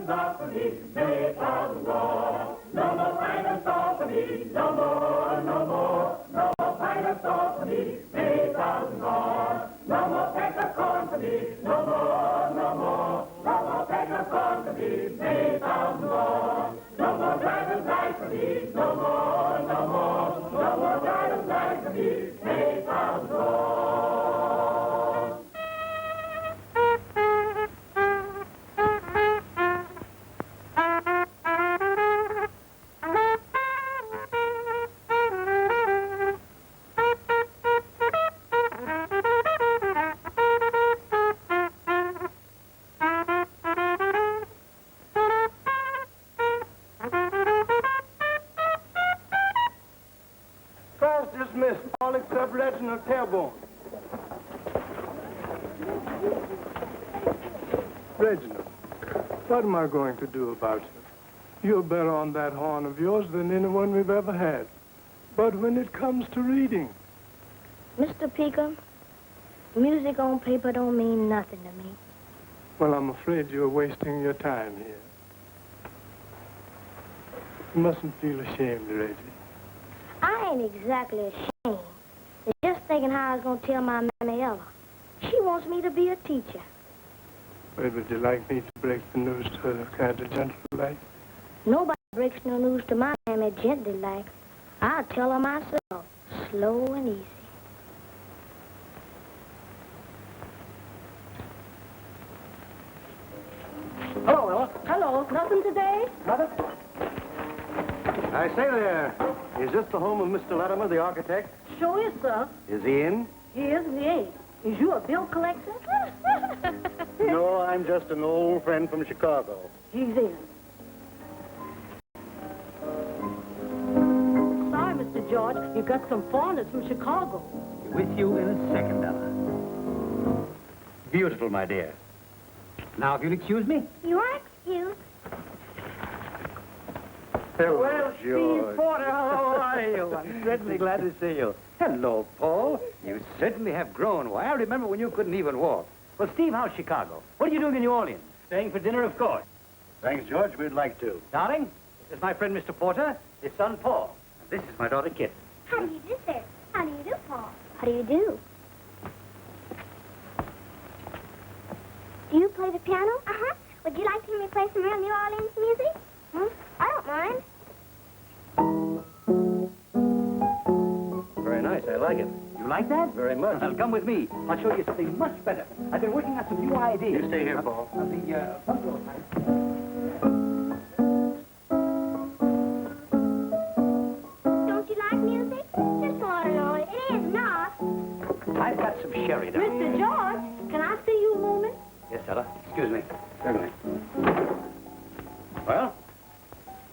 dragons are for me, made of the war. No more finest all for me, no more, no more. No more finest all for me, made of the war. No more peck of corn for me, no more, no more. No more peck of corn for me, made of the war. No more dragons light for me, no more, no more. No more dragons light for me, made of the war. Dismissed, all except Reginald Tailbone. Reginald, what am I going to do about you? You're better on that horn of yours than anyone we've ever had. But when it comes to reading... Mr. Peakham, music on paper don't mean nothing to me. Well, I'm afraid you're wasting your time here. You mustn't feel ashamed, Reggie. I ain't exactly ashamed. It's just thinking how I was going to tell my Mammy Ella. She wants me to be a teacher. Well, would you like me to break the news to her kind of gentle like? Nobody breaks no news to my Mammy gently like. I'll tell her myself, slow and easy. Hello, Ella. Hello, nothing today? Nothing? I say there, is this the home of Mr. Latimer, the architect? Sure is, sir. Is he in? He is and he ain't. Is you a bill collector? No, I'm just an old friend from Chicago. He's in. Sorry, Mr. George. You got some foreigners from Chicago. With you in a second, Ella. Beautiful, my dear. Now, if you'll excuse me. You are excused. Hello, Well, George. Steve Porter, how are you? I'm certainly glad to see you. Hello, Paul. You certainly have grown. Why, I remember when you couldn't even walk. Well, Steve, how's Chicago? What are you doing in New Orleans? Staying for dinner, of course. Thanks, George. We'd like to. Darling, this is my friend, Mr. Porter, his son, Paul. This is my daughter, Kit. How do you do, sir? How do you do, Paul? How do you do? Do you play the piano? Uh-huh. Would you like to hear me play some real New Orleans music? I don't mind. Very nice. I like it. You like that? Very much. Well, come with me. I'll show you something much better. I've been working on some new ideas. You stay here, Paul. Of the bungalow type. Don't you like music? Just want to know. It is not. I've got some sherry, darling. Mr. George, can I see you a moment? Yes, Ella. Excuse me. Certainly. Well?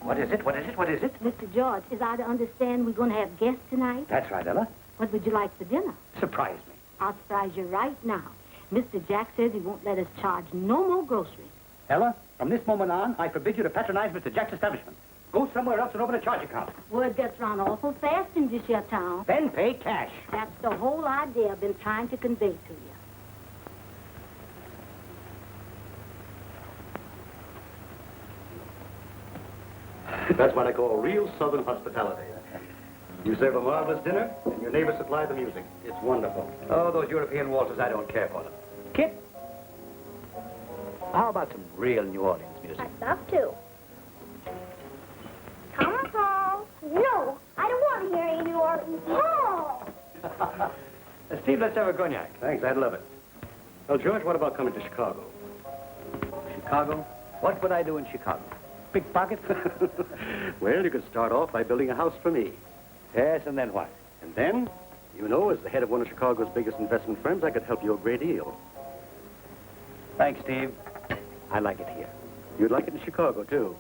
What is it? What is it? What is it? Mr. George, is I to understand we're going to have guests tonight? That's right, Ella. What would you like for dinner? Surprise me. I'll surprise you right now. Mr. Jack says he won't let us charge no more groceries. Ella, from this moment on, I forbid you to patronize Mr. Jack's establishment. Go somewhere else and open a charge account. Word gets around awful fast in this here town. Then pay cash. That's the whole idea I've been trying to convey to you. That's what I call real Southern hospitality. You serve a marvelous dinner, and your neighbors supply the music. It's wonderful. Oh, those European waltzes, I don't care for them. Kit, how about some real New Orleans music? I'd love to. Come on, Paul. No, I don't want to hear any New Orleans. Paul! Steve, let's have a cognac. Thanks, I'd love it. Well, George, what about coming to Chicago? Chicago? What would I do in Chicago? Pickpocket? Well, you could start off by building a house for me. Yes, and then what? And then, you know, as the head of one of Chicago's biggest investment firms, I could help you a great deal. Thanks, Steve. I like it here. You'd like it in Chicago, too.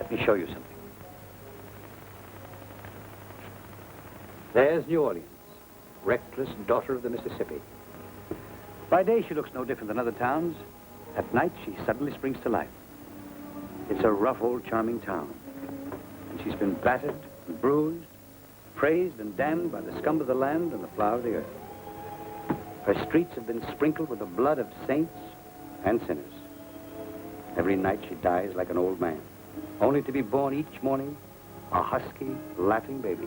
Let me show you something. There's New Orleans, reckless daughter of the Mississippi. By day, she looks no different than other towns. At night, she suddenly springs to life. It's a rough, old, charming town. And she's been battered and bruised, praised and damned by the scum of the land and the flower of the earth. Her streets have been sprinkled with the blood of saints and sinners. Every night she dies like an old man, only to be born each morning a husky, laughing baby,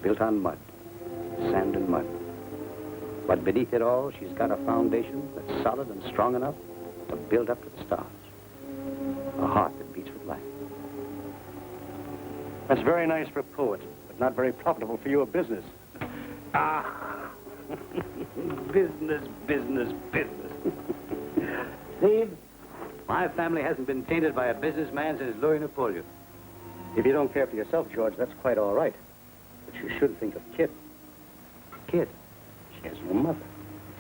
built on mud, sand and mud. But beneath it all, she's got a foundation that's solid and strong enough to build up to the stars. A heart that beats with life. That's very nice for a poet, but not very profitable for your business. Ah, business, business, business. Steve, my family hasn't been tainted by a businessman since Louis Napoleon. If you don't care for yourself, George, that's quite all right. But you should think of Kit. Kit, she has no mother.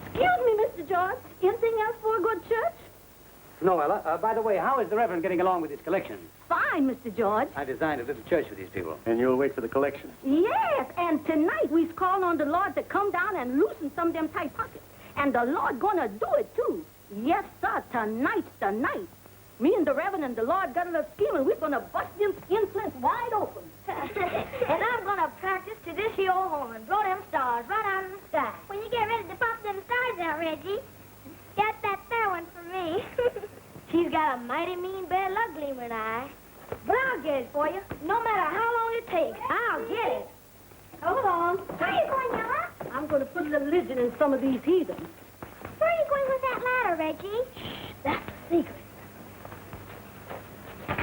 Excuse me, Mr. George. Anything else for a good church? No, Ella. By the way, how is the Reverend getting along with his collection? Fine, Mr. George. I designed a little church for these people. And you'll wait for the collection. Yes, and tonight we's calling on the Lord to come down and loosen some of them tight pockets. And the Lord gonna do it, too. Yes, sir, tonight's the night. Me and the Reverend and the Lord got a little scheme, and we're gonna bust them skinflints wide open. And I'm gonna practice to this here old horn. Blow them stars right out of the sky. When you get ready to pop them stars out, Reggie, get that fair one for me. She's got a mighty mean bad luck gleamer in her eye. But I'll get it for you. No matter how long it takes, I'll get it. Hold on. Where are you going, Ella? I'm gonna put religion in some of these heathens. Where are you going with that ladder, Reggie? Shh, that's the secret.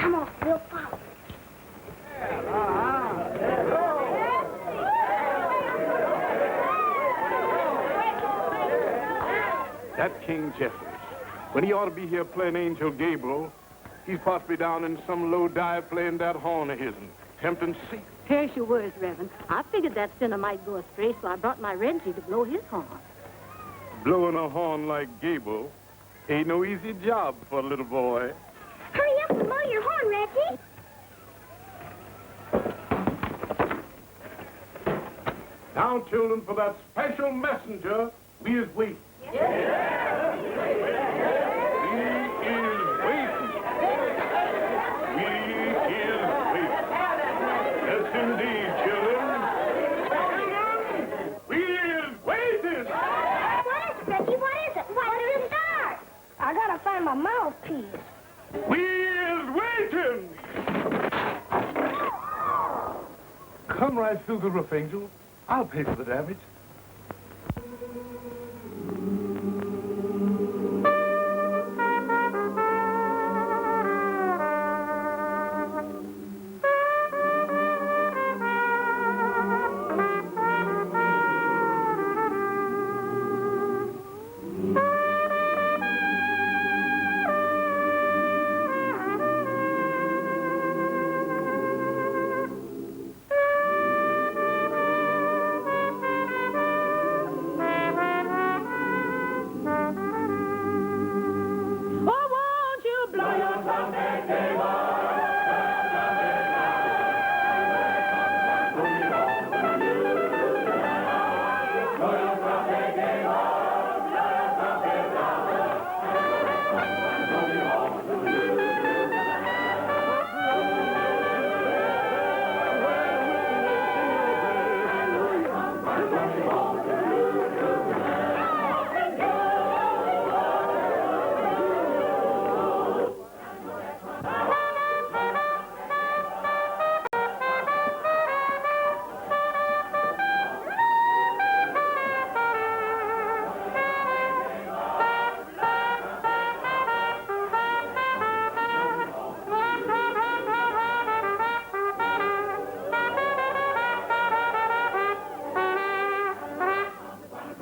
Come on, we'll follow. That King Jeffers, when he ought to be here playing Angel Gabriel, he's possibly down in some low dive playing that horn of his and tempting Satan. Here's your words, Reverend. I figured that sinner might go astray, so I brought my Reggie to blow his horn. Blowing a horn like Gabriel ain't no easy job for a little boy. Hurry up and blow your horn, Reggie. Now, children, for that special messenger, we is waiting. He is waiting. We is waiting. Yes, indeed, children. We is waiting. What is it, Reggie? What is it? What is the star? I gotta find my mouthpiece. We is waiting. Come right through the roof, Angel. I'll pay for the damage.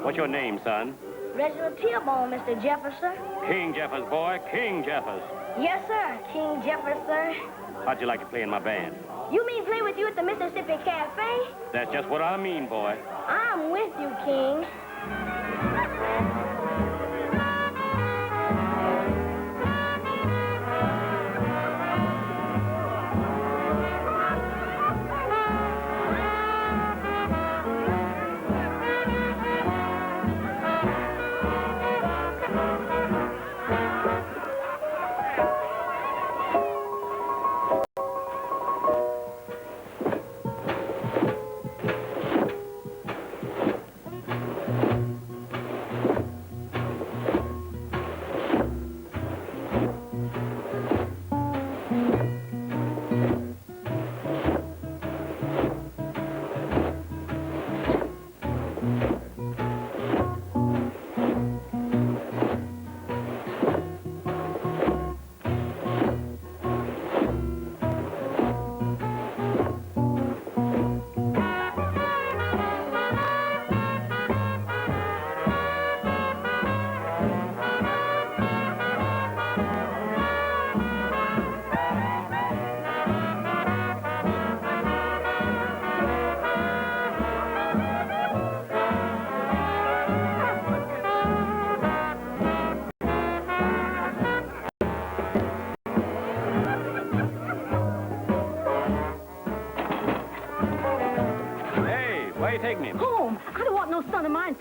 What's your name, son? Reginald Tearbone, Mr. Jefferson. King Jeffers, boy. King Jeffers. Yes, sir. King Jefferson, sir. How'd you like to play in my band? You mean play with you at the Mississippi Cafe? That's just what I mean, boy. I'm with you, King.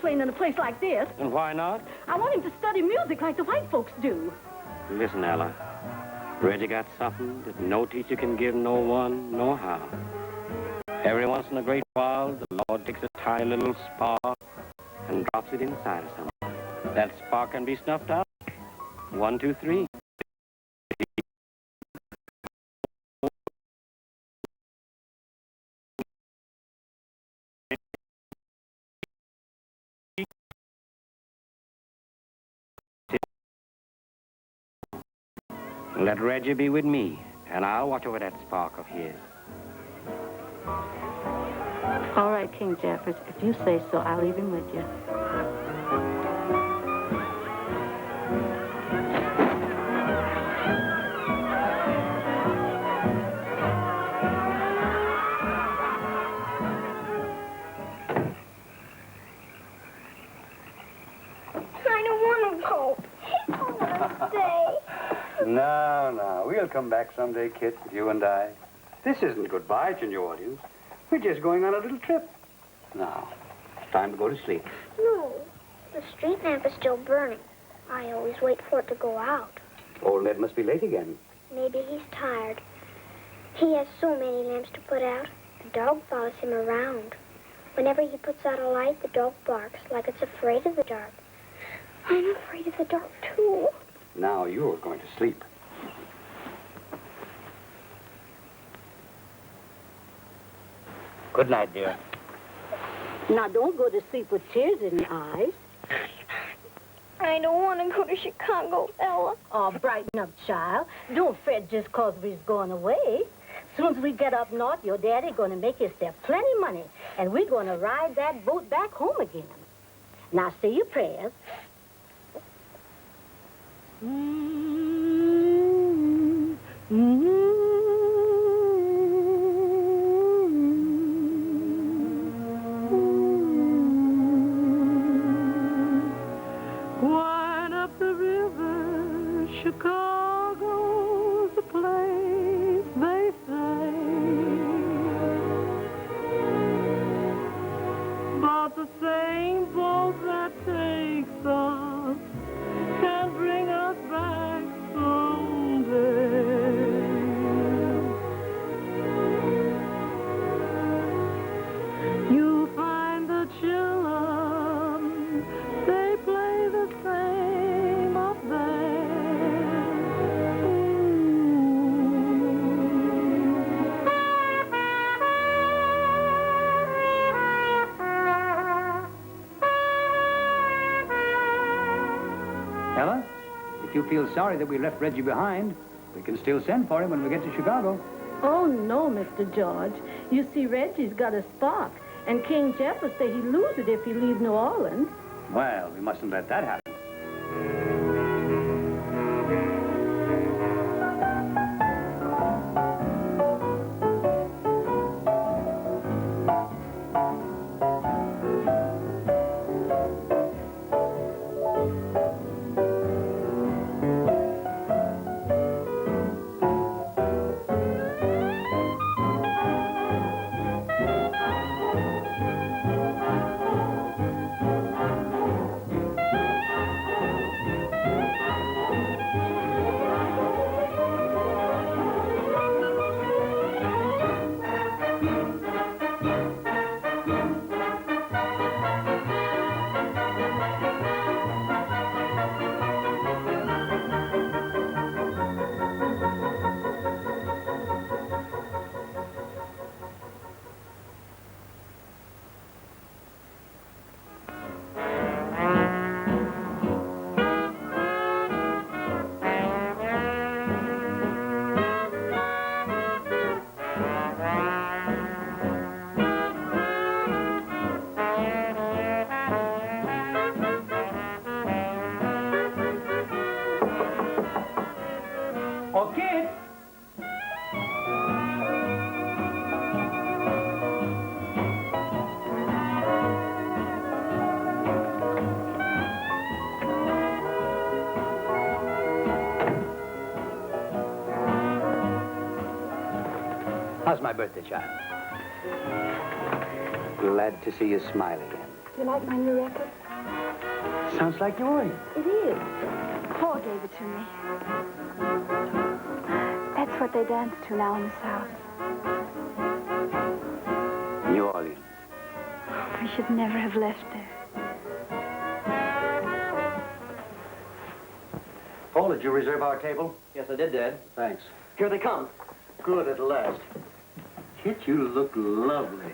playing in a place like this. And why not? I want him to study music like the white folks do. Listen, Ella. Reggie got something that no teacher can give no one, no how. Every once in a great while, the Lord takes a tiny little spark and drops it inside of someone. That spark can be snuffed out. 1, 2, 3. Let Reggie be with me, and I'll watch over that spark of his. All right, King Jeffers, if you say so, I'll leave him with you. I don't want to go. I want to stay. No. We'll come back someday, Kit, you and I. This isn't goodbye to New Orleans. We're just going on a little trip. Now, it's time to go to sleep. No, the street lamp is still burning. I always wait for it to go out. Old Ned must be late again. Maybe he's tired. He has so many lamps to put out. The dog follows him around. Whenever he puts out a light, the dog barks like it's afraid of the dark. I'm afraid of the dark, too. Now you're going to sleep. Good night, dear. Now, don't go to sleep with tears in your eyes. I don't want to go to Chicago, Ella. Oh, brighten up, child. Don't fret just 'cause we're going away. Soon as we get up north, your daddy going to make us there plenty money, and we're going to ride that boat back home again. Now, say your prayers. Wind up the river, Chicago's the place, they say. But the same boat that takes us can bring us back someday. You'll find the children, they play the same up there. Ella, if you feel sorry that we left Reggie behind, we can still send for him when we get to Chicago. Oh, no, Mr. George. You see, Reggie's got a spark, and King Jeff will say he'd lose it if he leaves New Orleans. Well, we mustn't let that happen. Oh, Kid! How's my birthday, child? Glad to see you smile again. Do you like my new record? Sounds like New Orleans. It is. Paul gave it to me. That's what they dance to now in the South. New Orleans. We should never have left there. Paul, did you reserve our table? Yes, I did, Dad. Thanks. Here they come. Good at last. Kit, you look lovely.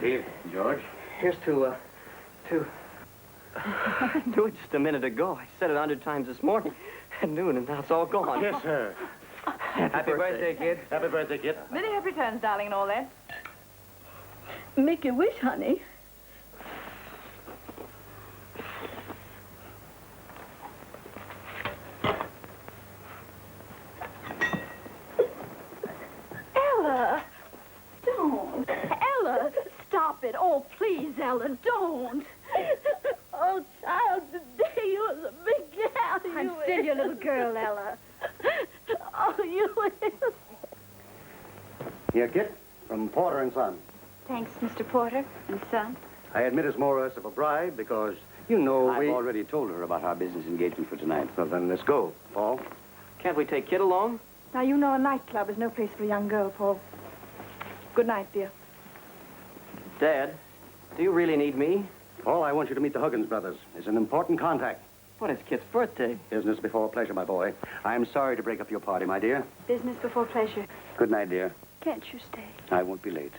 Here, George. Here's to... I knew it just a minute ago. I said it 100 times this morning at noon, and now it's all gone. Yes, sir. Happy birthday, kid. Happy birthday, Kit. Many happy returns, darling, and all that. Make your wish, honey. Ella, don't. Ella, stop it. Oh, please, Ella, don't. Oh, child, today you was a big gal. I'm still your little girl, Ella. Oh, you will. Here, Kit, from Porter and Son. Thanks, Mr. Porter and Son. I admit it's more or less of a bribe because, you know, I've we... already told her about our business engagement for tonight. Well, then let's go, Paul. Can't we take Kid along? Now, you know a nightclub is no place for a young girl, Paul. Good night, dear. Dad, do you really need me? Paul, I want you to meet the Huggins brothers. It's an important contact. But it's Kit's birthday. Business before pleasure, my boy. I'm sorry to break up your party, my dear. Business before pleasure. Good night, dear. Can't you stay? I won't be late.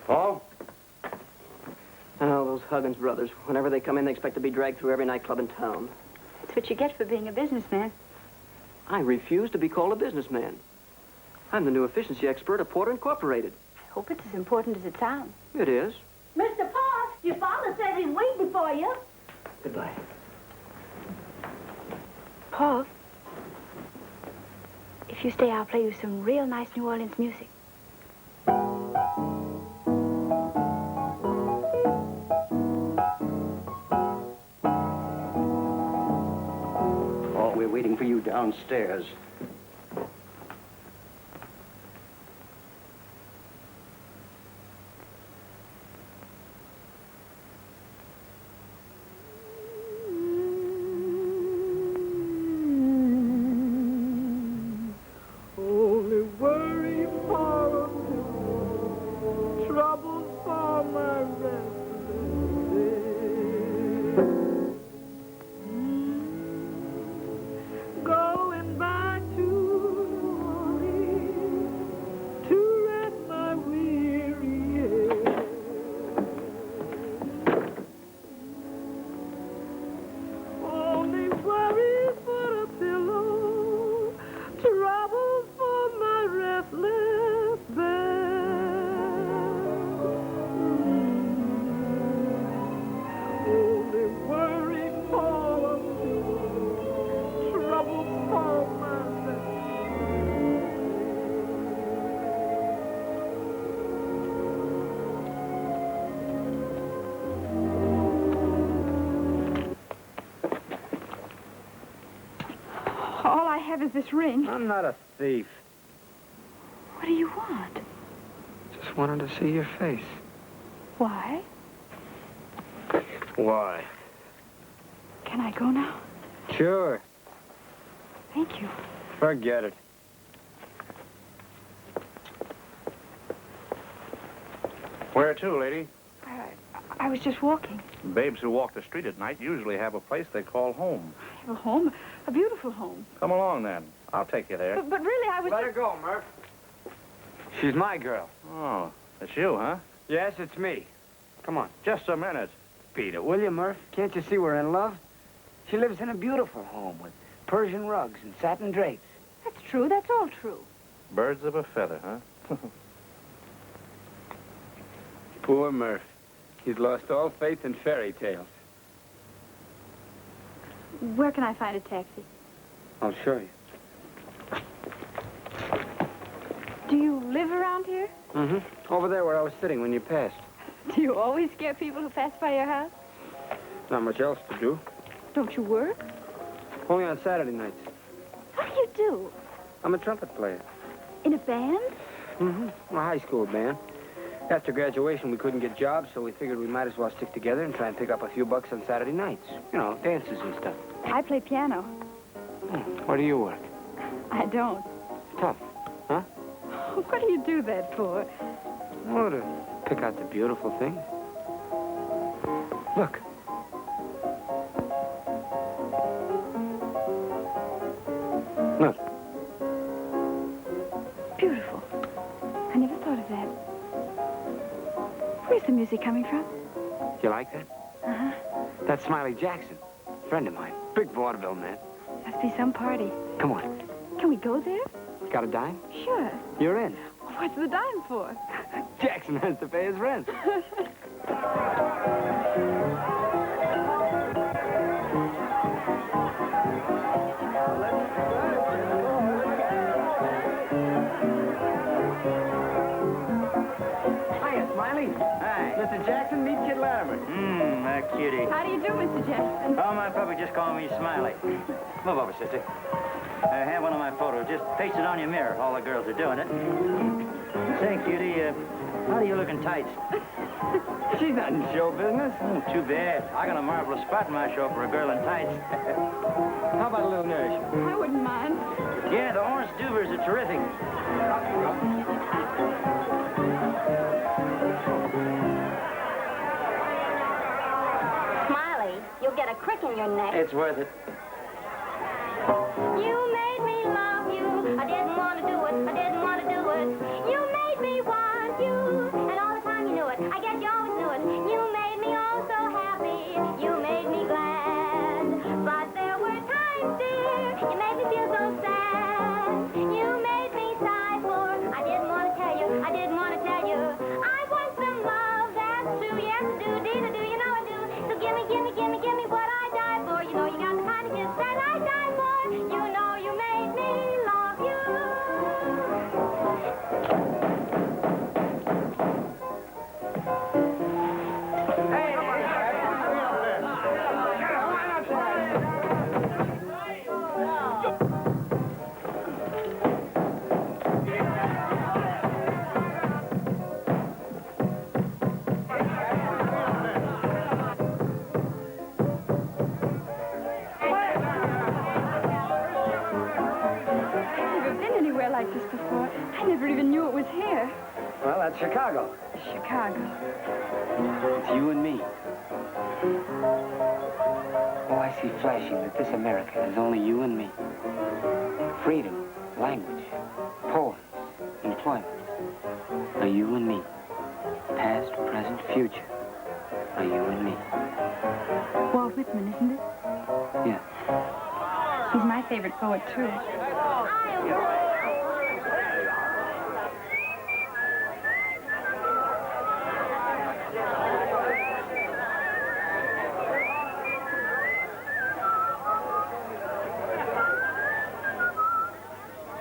Paul? Oh, those Huggins brothers. Whenever they come in, they expect to be dragged through every nightclub in town. That's what you get for being a businessman. I refuse to be called a businessman. I'm the new efficiency expert of Porter Incorporated. I hope it's as important as it sounds. It is. Mr. Paul, your father says he's waiting for you. Goodbye. Paul, if you stay, I'll play you some real nice New Orleans music. Oh, we're waiting for you downstairs. Only worry for a trouble for my restless days. Going back to Orleans to rest my weary head. Only worry for a pillow, trouble for my restless bed. Only worry for a pillow, trouble for my All I have is this ring. I'm not a thief. What do you want? Just wanted to see your face. Why? Why? Can I go now? Sure. Thank you. Forget it. Where to, lady? I was just walking. Babes who walk the street at night usually have a place they call home. I have a home, a beautiful home. Come along, then. I'll take you there. But really, I was Let her go, Murph. She's my girl. Oh, it's you, huh? Yes, it's me. Come on. Just a minute. Beat it, will you, Murph? Can't you see we're in love? She lives in a beautiful home with Persian rugs and satin drapes. That's true. That's all true. Birds of a feather, huh? Poor Murph. He's lost all faith in fairy tales. Where can I find a taxi? I'll show you. Do you live around here? Mm-hmm. Over there where I was sitting when you passed. Do you always scare people who pass by your house? Not much else to do. Don't you work? Only on Saturday nights. What do you do? I'm a trumpet player. In a band? Mm-hmm. A high school band. After graduation, we couldn't get jobs, so we figured we might as well stick together and try and pick up a few bucks on Saturday nights. You know, dances and stuff. I play piano. Where do you work? I don't. Tough, huh? What do you do that for? Oh, to pick out the beautiful things. Look. Look. Beautiful. I never thought of that. Where's the music coming from? You like that? Uh-huh. That's Smiley Jackson, friend of mine. Big vaudeville man. Must be some party. Come on. Can we go there? Got a dime? Sure. You're in. What's the dime for? Jackson has to pay his rent. Hiya, Smiley. Hi. Mr. Jackson, meet Kid Latimer. That cutie. How do you do, Mr. Jackson? Oh, my puppy just called me Smiley. Move over, sister. I have one of my photos. Just paste it on your mirror. All the girls are doing it. Say, cutie, how do you look in tights? She's not in show business. Oh, too bad. I got a marvelous spot in my show for a girl in tights. How about a little nourishment? I wouldn't mind. Yeah, the orange duvers are terrific. Smiley, you'll get a crick in your neck. It's worth it. You made me love you. I didn't want to do it. I didn't want to do it. You made me want you. And all the time you knew it. I guess you always knew it. You made me all so happy. You made me glad. But there were times, dear, you made me feel so sad. You made me sigh for. I didn't want to tell you. I didn't want to tell you. I want some love. That's true. Yes, I do. Dina, do. You know I do. So give me, give me, give me, give me what I die for. You know you got the kind of kiss that I die for. You know you made me love you. I've never been anywhere like this before. I never even knew it was here. Well, that's Chicago. Chicago. It's you and me. Oh, I see flashing that this America is only you and me. Freedom, language, poems, employment are you and me. Past, present, future are you and me. Walt Whitman, isn't it? Yeah. He's my favorite poet, too.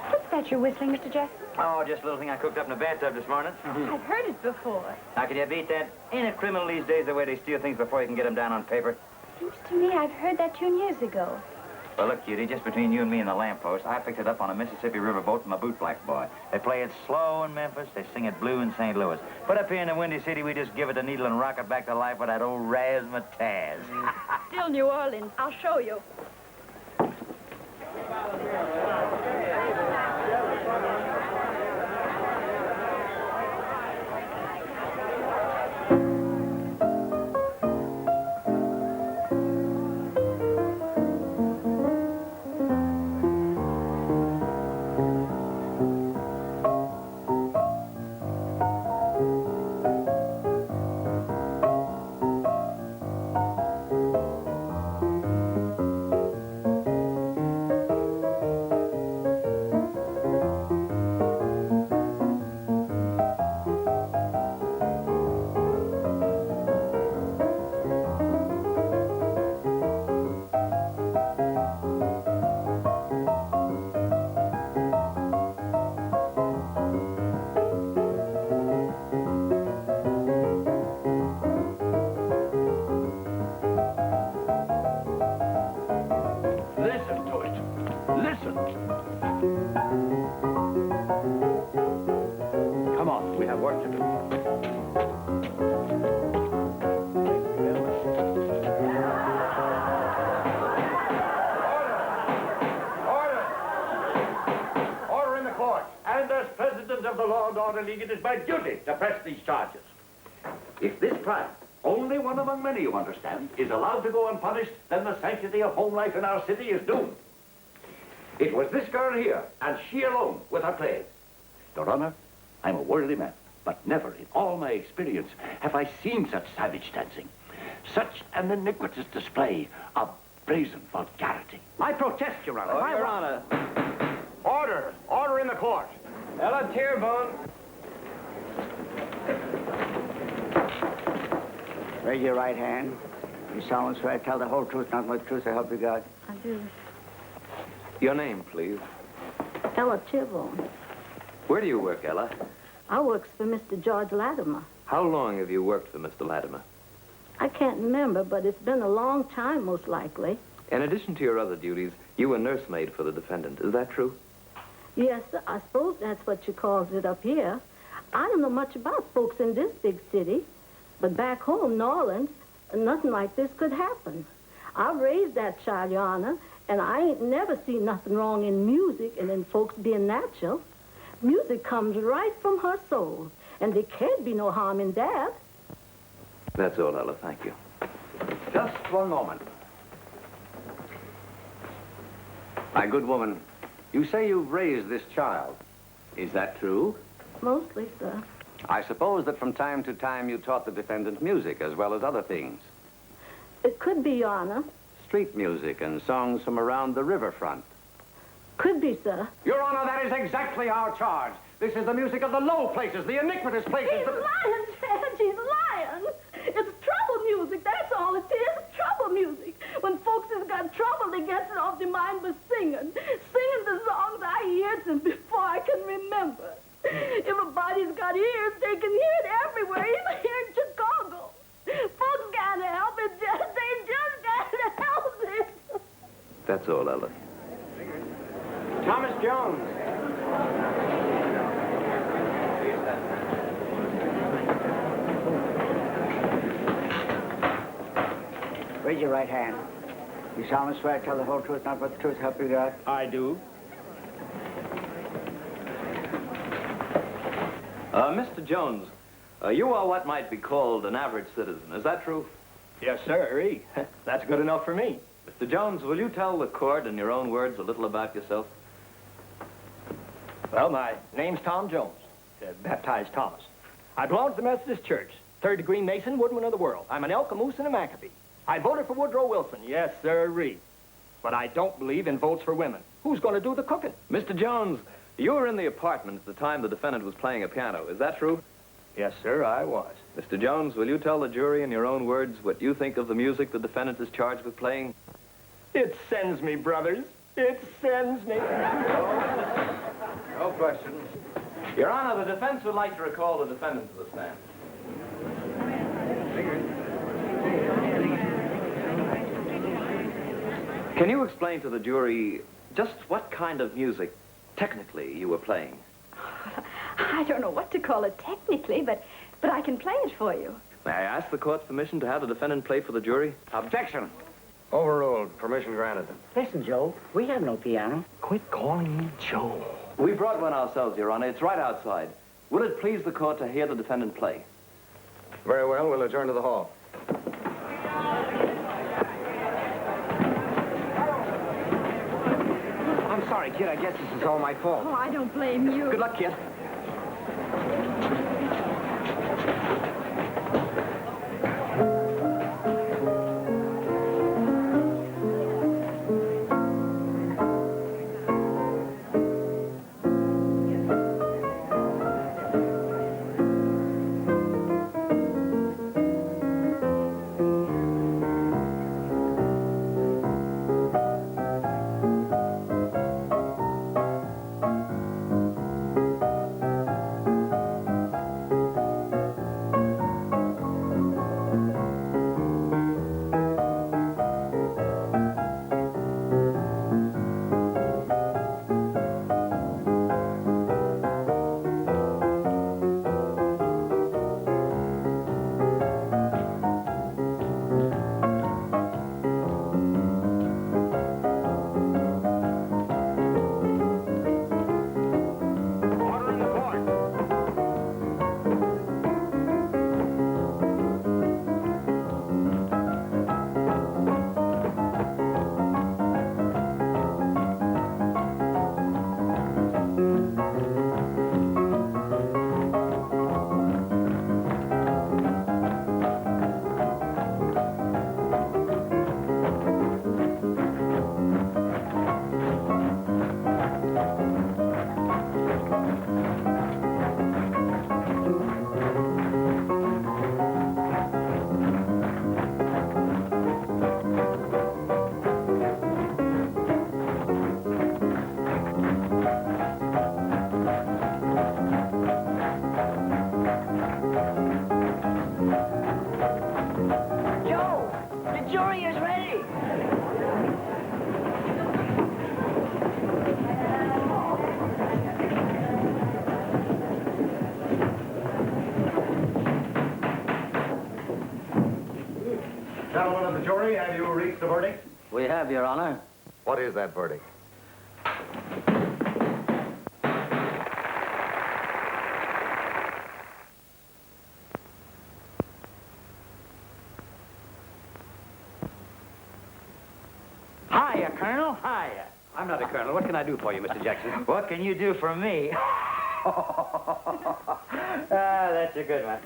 What's that you're whistling, Mr. Jackson? Oh, just a little thing I cooked up in the bathtub this morning. I've heard it before. How can you beat that? Ain't it criminal these days the way they steal things before you can get them down on paper? Seems to me I've heard that tune years ago. Well, look, cutie, just between you and me and the lamppost, I picked it up on a Mississippi riverboat from a bootblack boy. They play it slow in Memphis, they sing it blue in St. Louis. But up here in the Windy City, we just give it a needle and rock it back to life with that old razzmatazz. Still New Orleans. I'll show you. Listen to it. Listen. Come on, we have work to do. law and order league, it is my duty to press these charges. If this crime, only one among many, you understand, is allowed to go unpunished, then the sanctity of home life in our city is doomed. It was this girl here, and she alone, with her play. Your Honor, I'm a worldly man, but never in all my experience have I seen such savage dancing, such an iniquitous display of brazen vulgarity. I protest, Your Honor. Your Honor. Order! Order in the court! Ella Tearbone. Raise your right hand. You solemnly swear to tell the whole truth, nothing but the truth, so help you God. I do. Your name, please. Ella Tearbone. Where do you work, Ella? I works for Mr. George Latimer. How long have you worked for Mr. Latimer? I can't remember, but it's been a long time, most likely. In addition to your other duties, you were nursemaid for the defendant. Is that true? Yes, sir, I suppose that's what you calls it up here. I don't know much about folks in this big city, but back home, New Orleans, nothing like this could happen. I raised that child, Your Honor, and I ain't never seen nothing wrong in music and in folks being natural. Music comes right from her soul, and there can't be no harm in that. That's all, Ella. Thank you. Just one moment. My good woman, you say you've raised this child. Is that true? Mostly, sir. I suppose that from time to time you taught the defendant music as well as other things. It could be, Your Honor. Street music and songs from around the riverfront. Could be, sir. Your Honor, that is exactly our charge. This is the music of the low places, the iniquitous places. He's lying, Judge. He's lying. It's trouble music. That's all it is. Trouble music. When folks has got trouble, they get it off their mind by singing. Singing the songs I heard since before I can remember. If a body's got ears, they can hear it everywhere, even here in Chicago. Folks can't help it, Judge. They just can't help it. That's all, Ella. Thomas Jones. Raise your right hand. You solemnly swear to tell the whole truth, nothing but the truth, so help you God. I do. Mr. Jones, you are what might be called an average citizen. Is that true? Yes, sir. That's good enough for me. Mr. Jones, will you tell the court in your own words a little about yourself? Well, my name's Tom Jones, baptized Thomas. I belong to the Methodist Church, third-degree Mason, Woodman of the World. I'm an Elk, a Moose, and a Maccabee. I voted for Woodrow Wilson, yes, sir-ree. But I don't believe in votes for women. Who's going to do the cooking? Mr. Jones, you were in the apartment at the time the defendant was playing a piano. Is that true? Yes, sir, I was. Mr. Jones, will you tell the jury in your own words what you think of the music the defendant is charged with playing? It sends me, brothers. It sends me. No questions. Your Honor, the defense would like to recall the defendant to the stand. Can you explain to the jury just what kind of music, technically, you were playing? I don't know what to call it technically, but I can play it for you. May I ask the court's permission to have the defendant play for the jury? Objection. Overruled. Permission granted. Listen, Joe, we have no piano. Quit calling me Joe. We brought one ourselves, Your Honor. It's right outside. Will it please the court to hear the defendant play? Very well. We'll adjourn to the hall. I'm sorry, kid. I guess this is all my fault. Oh, I don't blame you. Good luck, kid. verdict? We have, Your Honor. What is that verdict? Hiya, Colonel, hiya. I'm not a colonel. What can I do for you, Mr. Jackson? What can you do for me? That's a good one.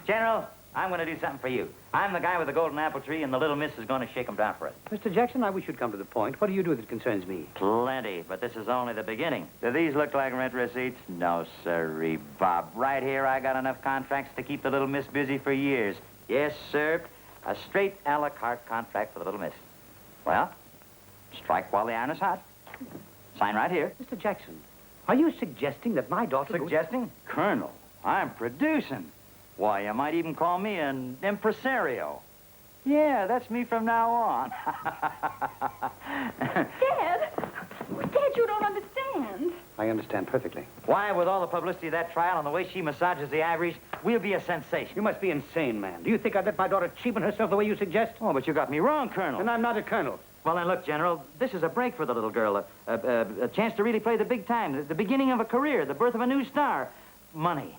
General, I'm going to do something for you. I'm the guy with the golden apple tree, and the little miss is going to shake 'em down for us. Mr. Jackson, I wish you'd come to the point. What do you do that concerns me? Plenty, but this is only the beginning. Do these look like rent receipts? No, sirree, Bob. Right here, I got enough contracts to keep the little miss busy for years. Yes, sir. A straight a la carte contract for the little miss. Well, strike while the iron is hot. Sign right here. Mr. Jackson, are you suggesting that my daughter... Suggesting? Colonel, I'm producing. Why, you might even call me an impresario. Yeah, that's me from now on. Dad! Dad, you don't understand. I understand perfectly. Why, with all the publicity of that trial and the way she massages the ivories, we'll be a sensation. You must be insane, man. Do you think I'd let my daughter cheapen herself the way you suggest? Oh, but you got me wrong, Colonel. And I'm not a colonel. Well, then, look, General, this is a break for the little girl, a chance to really play the big time, the beginning of a career, the birth of a new star. Money,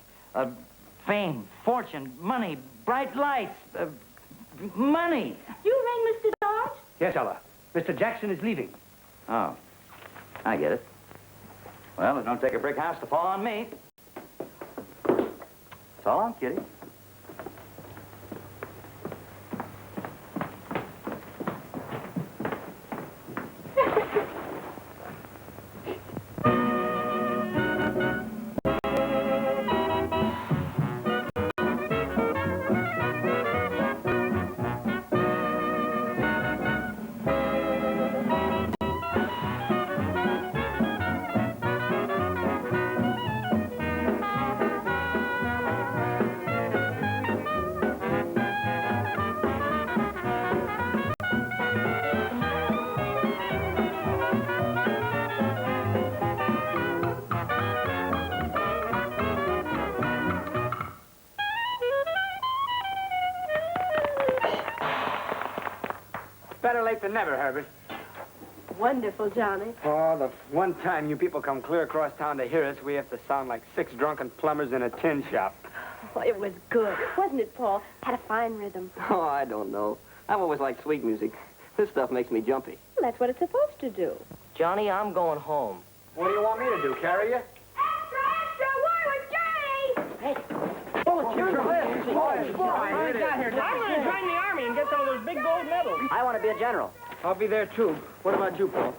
fame, fortune, money, bright lights, money. You rang Mr. Dodge? Yes, Ella. Mr. Jackson is leaving. Oh, I get it. Well, it don't take a brick house to fall on me. So long, kitty. Better late than never, Herbert. Wonderful, Johnny. Oh, the one time you people come clear across town to hear us, we have to sound like 6 drunken plumbers in a tin shop. Oh, it was good, wasn't it, Paul? Had a fine rhythm. Oh, I don't know. I've always liked sweet music. This stuff makes me jumpy. Well, that's what it's supposed to do. Johnny, I'm going home. What do you want me to do, carry you? Oh, here's the list. I'm going to join the Army and get some of those big gold medals. I want to be a general. I'll be there, too. What about you, Paul?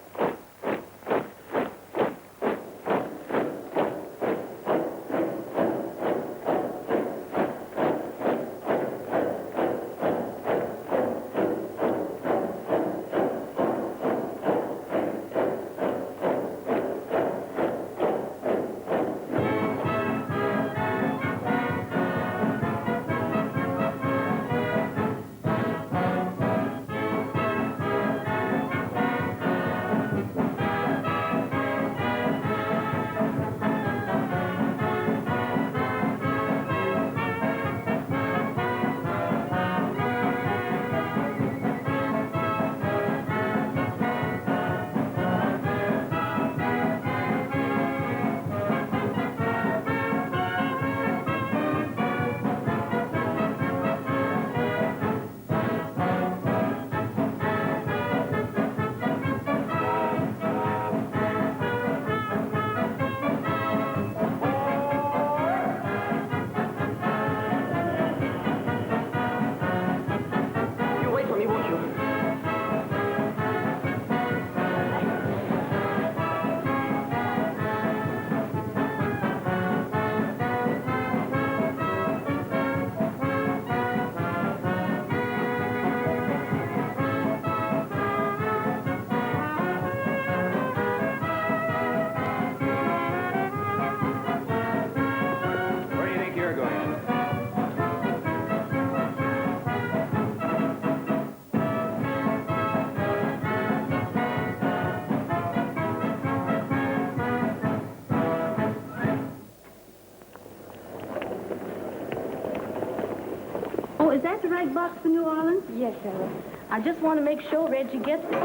Oh, is that the right box for New Orleans? Yes, Ella. I just want to make sure Reggie gets it.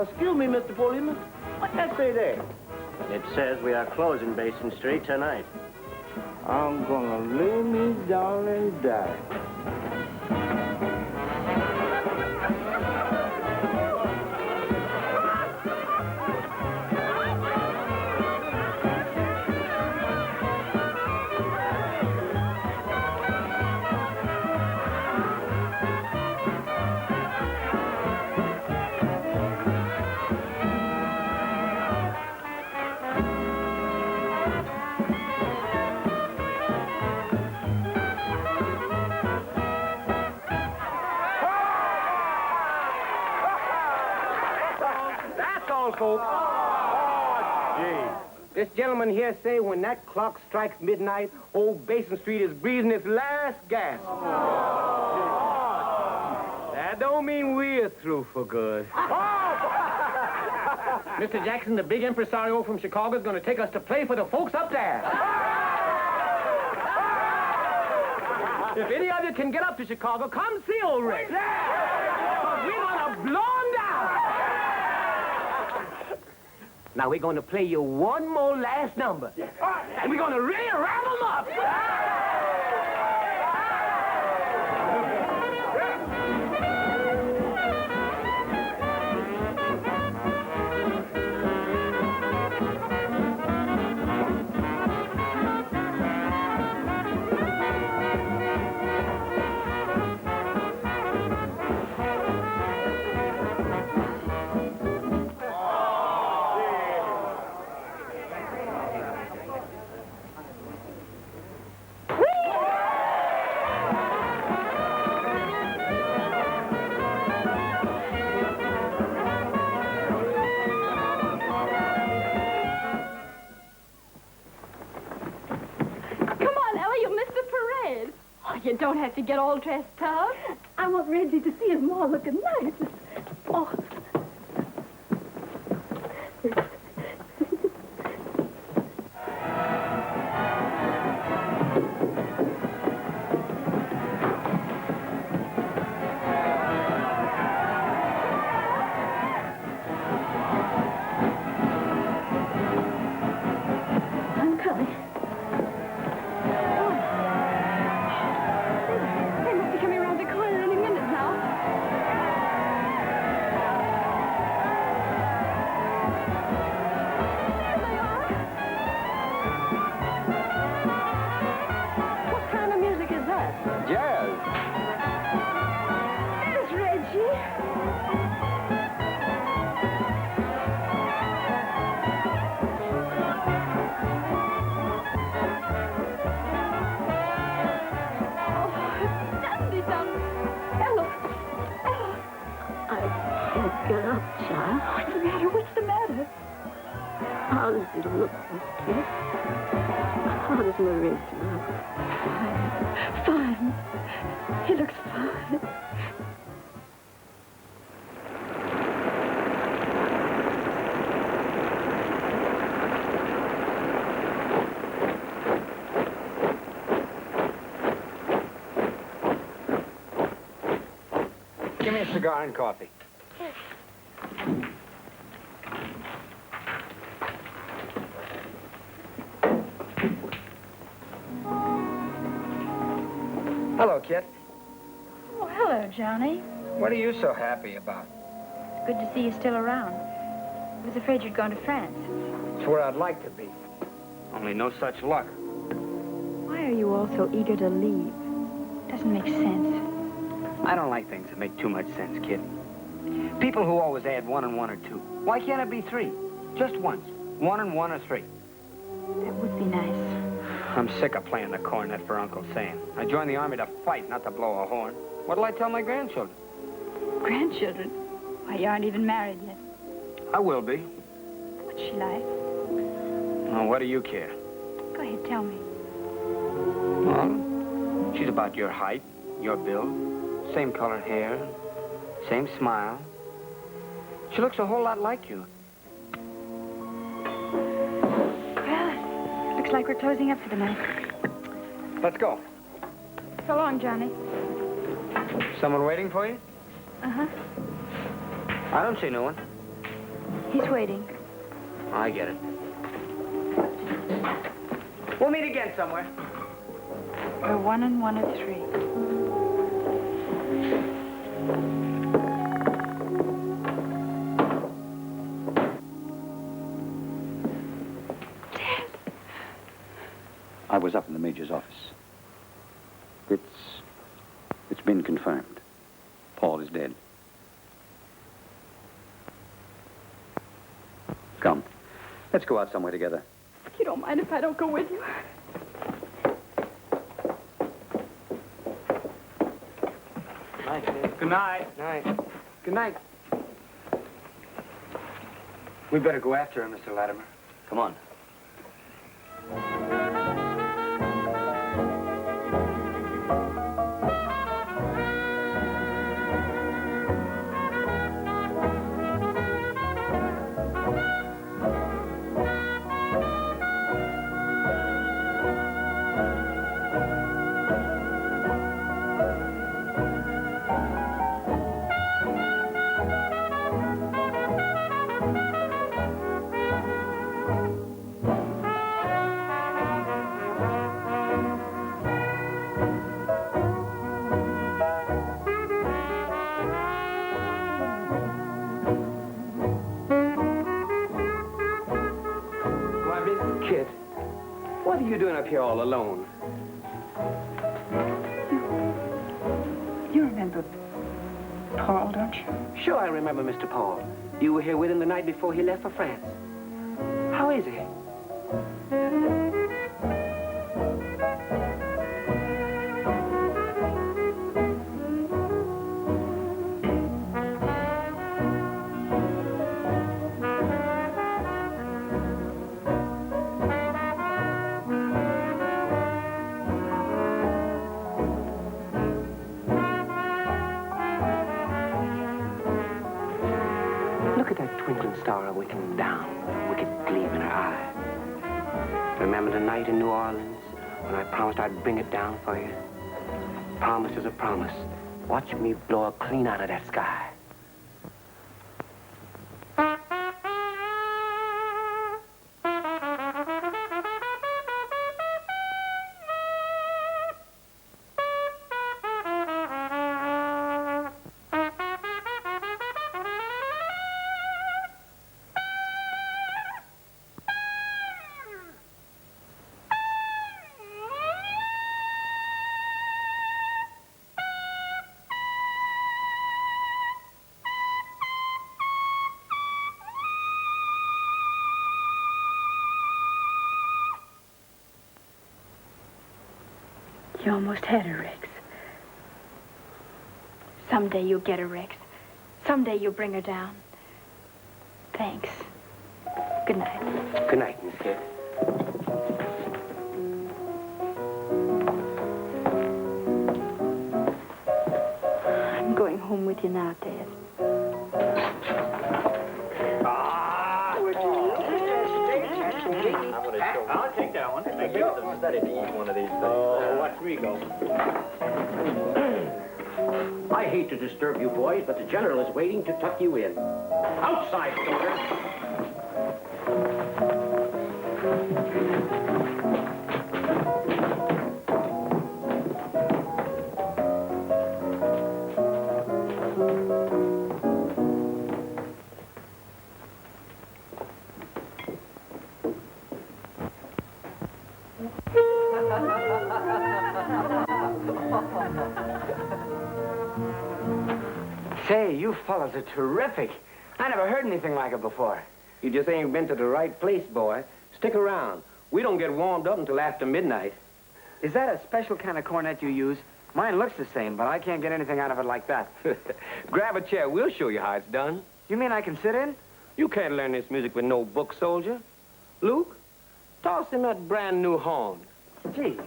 Excuse me, Mr. Policeman. What's that say there? It says we are closing Basin Street tonight. I'm gonna lay me down and die. Folks. Oh, gee. This gentleman here say when that clock strikes midnight, old Basin Street is breathing its last gasp. That don't mean we're through for good. Mr. Jackson, the big impresario from Chicago, is going to take us to play for the folks up there. If any of you can get up to Chicago, come see old Rick. We're going to blow him down. Now, we're going to play you one more last number. And we're going to really wrap them up. You don't have to get all dressed up. I want Reggie to see his ma looking nice. Oh. I'm coming. Get up, child. What's the matter? What's the matter? How does he look, kid? How does my Reggie look? Fine. He looks fine. Give me a cigar and coffee. Hello, Kit. Oh, hello, Johnny. What are you so happy about? It's good to see you still around. I was afraid you'd gone to France. It's where I'd like to be. Only no such luck. Why are you all so eager to leave? Doesn't make sense. I don't like things that make too much sense, kid. People who always add 1 and 1 or 2. Why can't it be 3? Just once. 1 and 1 or 3. That would be nice. I'm sick of playing the cornet for Uncle Sam. I joined the army to fight, not to blow a horn. What'll I tell my grandchildren? Grandchildren? Why, you aren't even married yet. I will be. What's she like? Oh, what do you care? Go ahead, tell me. Well, she's about your height, your build, same colored hair, same smile. She looks a whole lot like you. Well, looks like we're closing up for the night. Let's go. So long, Johnny. Someone waiting for you? Uh-huh. I don't see no one. He's waiting. I get it. We'll meet again somewhere. We're 1 and 1 of 3. I was up in the Major's office. It's been confirmed. Paul is dead. Come. Let's go out somewhere together. You don't mind if I don't go with you? Night, Dad. Good night. Night. Good night. We better go after him, Mr. Latimer. Come on. Kid, what are you doing up here all alone? You remember Paul, don't you? Sure, I remember Mr. Paul. You were here with him the night before he left for France. How is he? Look at that twinkling star awakening down, a wicked gleam in her eye. Remember the night in New Orleans when I promised I'd bring it down for you? Promise is a promise. Watch me blow her clean out of that sky. You almost had her, Rex. Someday you'll get her, Rex. Someday you'll bring her down. Thanks. Good night. Good night, Miss Kid. I'm going home with you now, Dad. I'll take that one. Make it a study to eat one of these things. Oh, watch me go. I hate to disturb you boys, but the general is waiting to tuck you in. Outside, soldier! Say, you fellas are terrific. I never heard anything like it before. You just ain't been to the right place, boy. Stick around. We don't get warmed up until after midnight. Is that a special kind of cornet you use? Mine looks the same, but I can't get anything out of it like that. Grab a chair. We'll show you how it's done. You mean I can sit in? You can't learn this music with no book, soldier. Luke, toss him that brand new horn. Gee.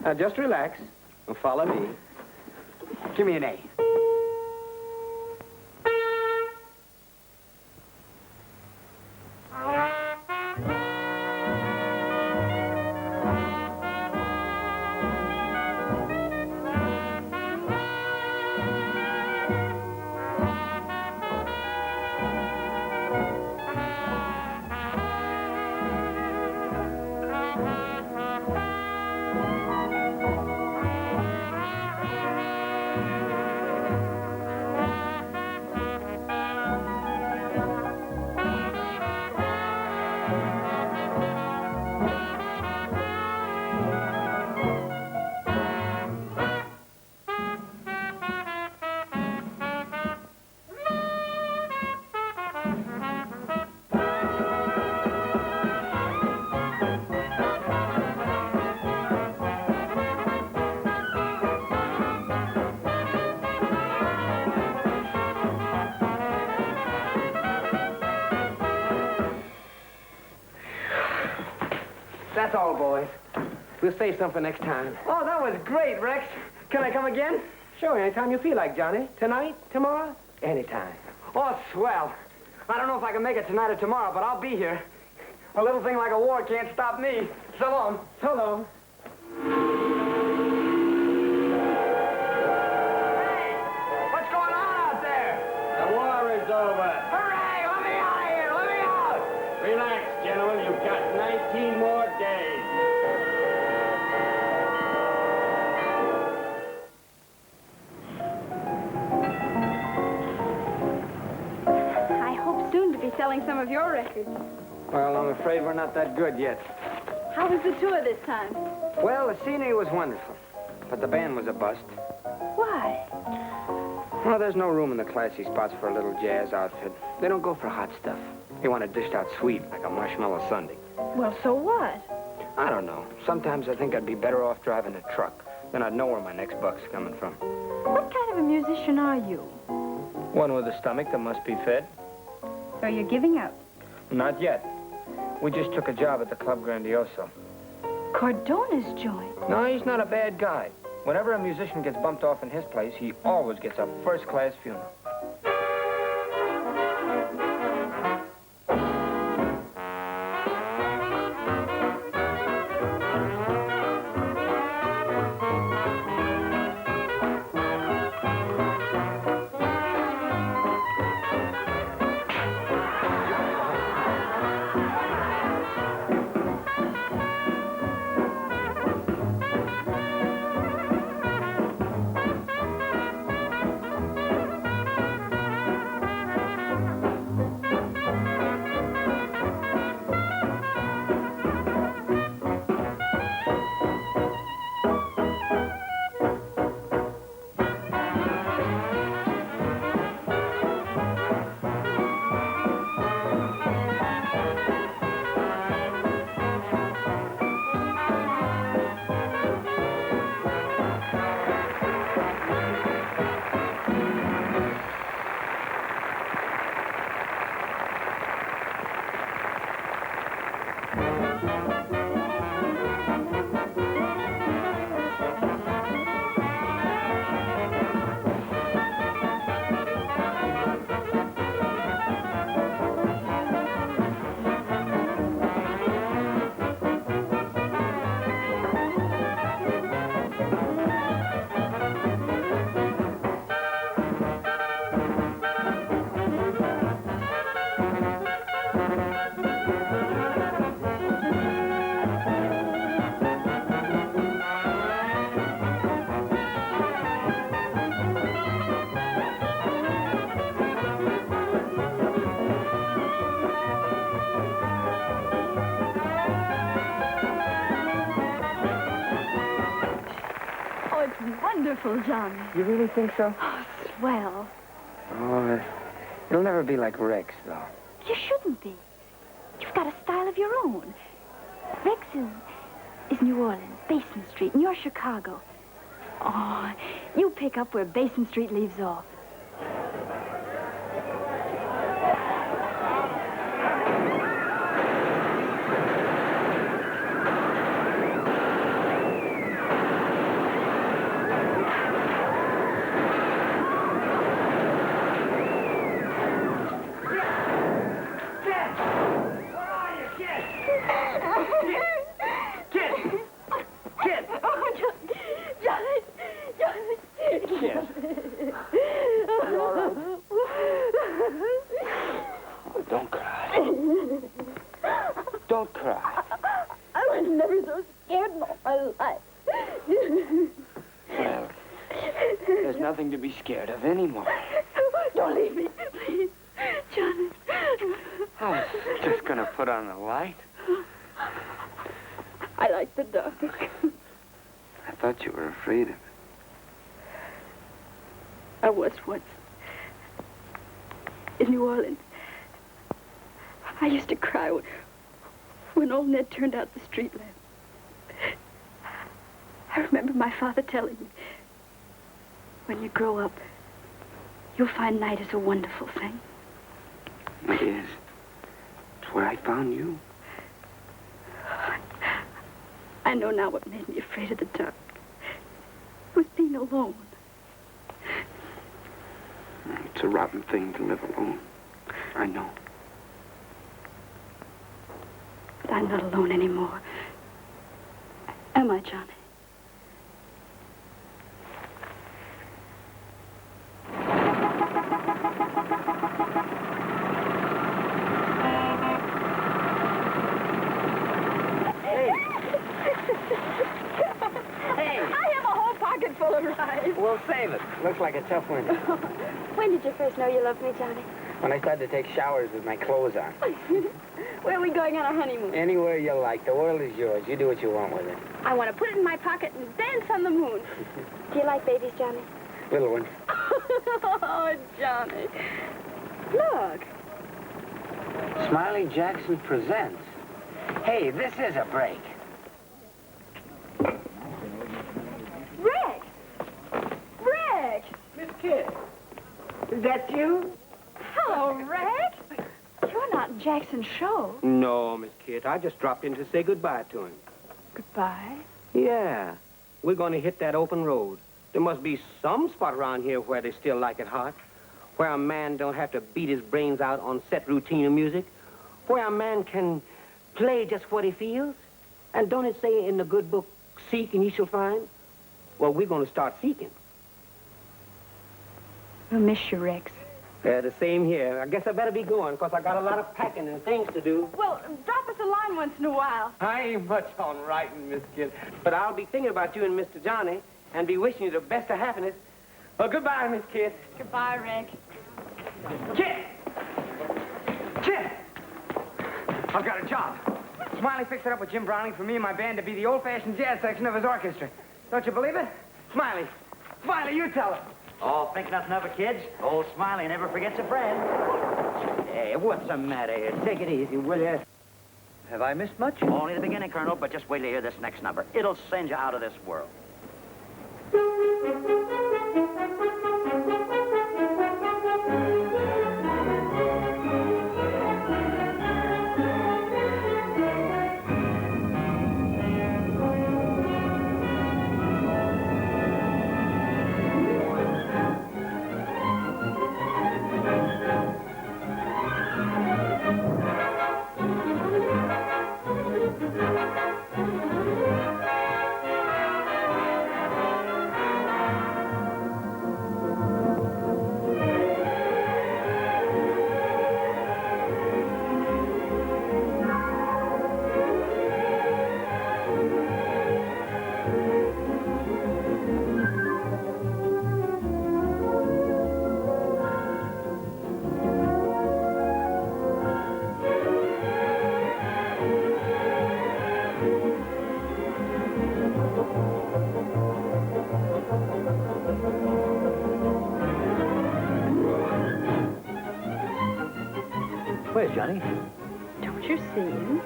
Now, just relax and follow me. Give me an A. That's all, boys. We'll save some for next time. Oh, that was great, Rex. Can I come again? Sure, anytime you feel like, Johnny. Tonight, tomorrow, anytime. Oh, swell. I don't know if I can make it tonight or tomorrow, but I'll be here. A little thing like a war can't stop me. So long. So long. What's going on out there? The war is over. Hooray! Let me out of here! Let me out! Relax, gentlemen. You've got 19 more days. I hope soon to be selling some of your records. Well, I'm afraid we're not that good yet. How was the tour this time? Well, the scenery was wonderful, but the band was a bust. Why? Well, there's no room in the classy spots for a little jazz outfit. They don't go for hot stuff. They want it dished out sweet, like a marshmallow sundae. Well, so what? I don't know. Sometimes I think I'd be better off driving a truck. Then I'd know where my next buck's coming from. What kind of a musician are you? One with a stomach that must be fed. So you're giving up? Not yet. We just took a job at the Club Grandioso. Cordona's joined. No, he's not a bad guy. Whenever a musician gets bumped off in his place, he always gets a first-class funeral. Wonderful, Johnny. You really think so? Oh, swell. Oh, it'll never be like Rex, though. You shouldn't be. You've got a style of your own. Rex is New Orleans, Basin Street, and you're Chicago. Oh, you pick up where Basin Street leaves off. Don't cry. Don't cry. I was never so scared in all my life. Well, there's nothing to be scared of anymore. Don't leave me, please. Johnny. I was just gonna put on the light. I like the dark. I thought you were afraid of it. I was once. In New Orleans. I used to cry when old Ned turned out the street lamp. I remember my father telling me, when you grow up, you'll find night is a wonderful thing. It is. It's where I found you. know now what made me afraid of the dark. It was being alone. It's a rotten thing to live alone. I know. But I'm not alone anymore. Am I, Johnny? We'll save it. Looks like a tough winter. When did you first know you loved me, Johnny? When I started to take showers with my clothes on. Where are we going on our honeymoon? Anywhere you like. The world is yours. You do what you want with it. I want to put it in my pocket and dance on the moon. Do you like babies, Johnny? Little one. Oh, Johnny. Look. Smiley Jackson presents. Hey, this is a break. Miss Kidd, is that you? Hello, Rex. You're not Jackson's show. No, Miss Kidd. I just dropped in to say goodbye to him. Goodbye? Yeah. We're going to hit that open road. There must be some spot around here where they still like it hot, where a man don't have to beat his brains out on set routine of music, where a man can play just what he feels. And don't it say in the good book, seek and ye shall find? Well, we're going to start seeking. We'll miss you, Rex. Yeah, the same here. I guess I better be going, because I got a lot of packing and things to do. Well, drop us a line once in a while. I ain't much on writing, Miss Kidd. But I'll be thinking about you and Mr. Johnny and be wishing you the best of happiness. Well, goodbye, Miss Kidd. Goodbye, Rex. Kid! Kid! I've got a job. Smiley fixed it up with Jim Browning for me and my band to be the old-fashioned jazz section of his orchestra. Don't you believe it? Smiley. Smiley, you tell her. Oh, think nothing of it, kids. Old Smiley never forgets a friend. Hey, what's the matter here? Take it easy, will you? Have I missed much? Only the beginning, Colonel, but just wait till you hear this next number. It'll send you out of this world. Where's Johnny? Don't you see him?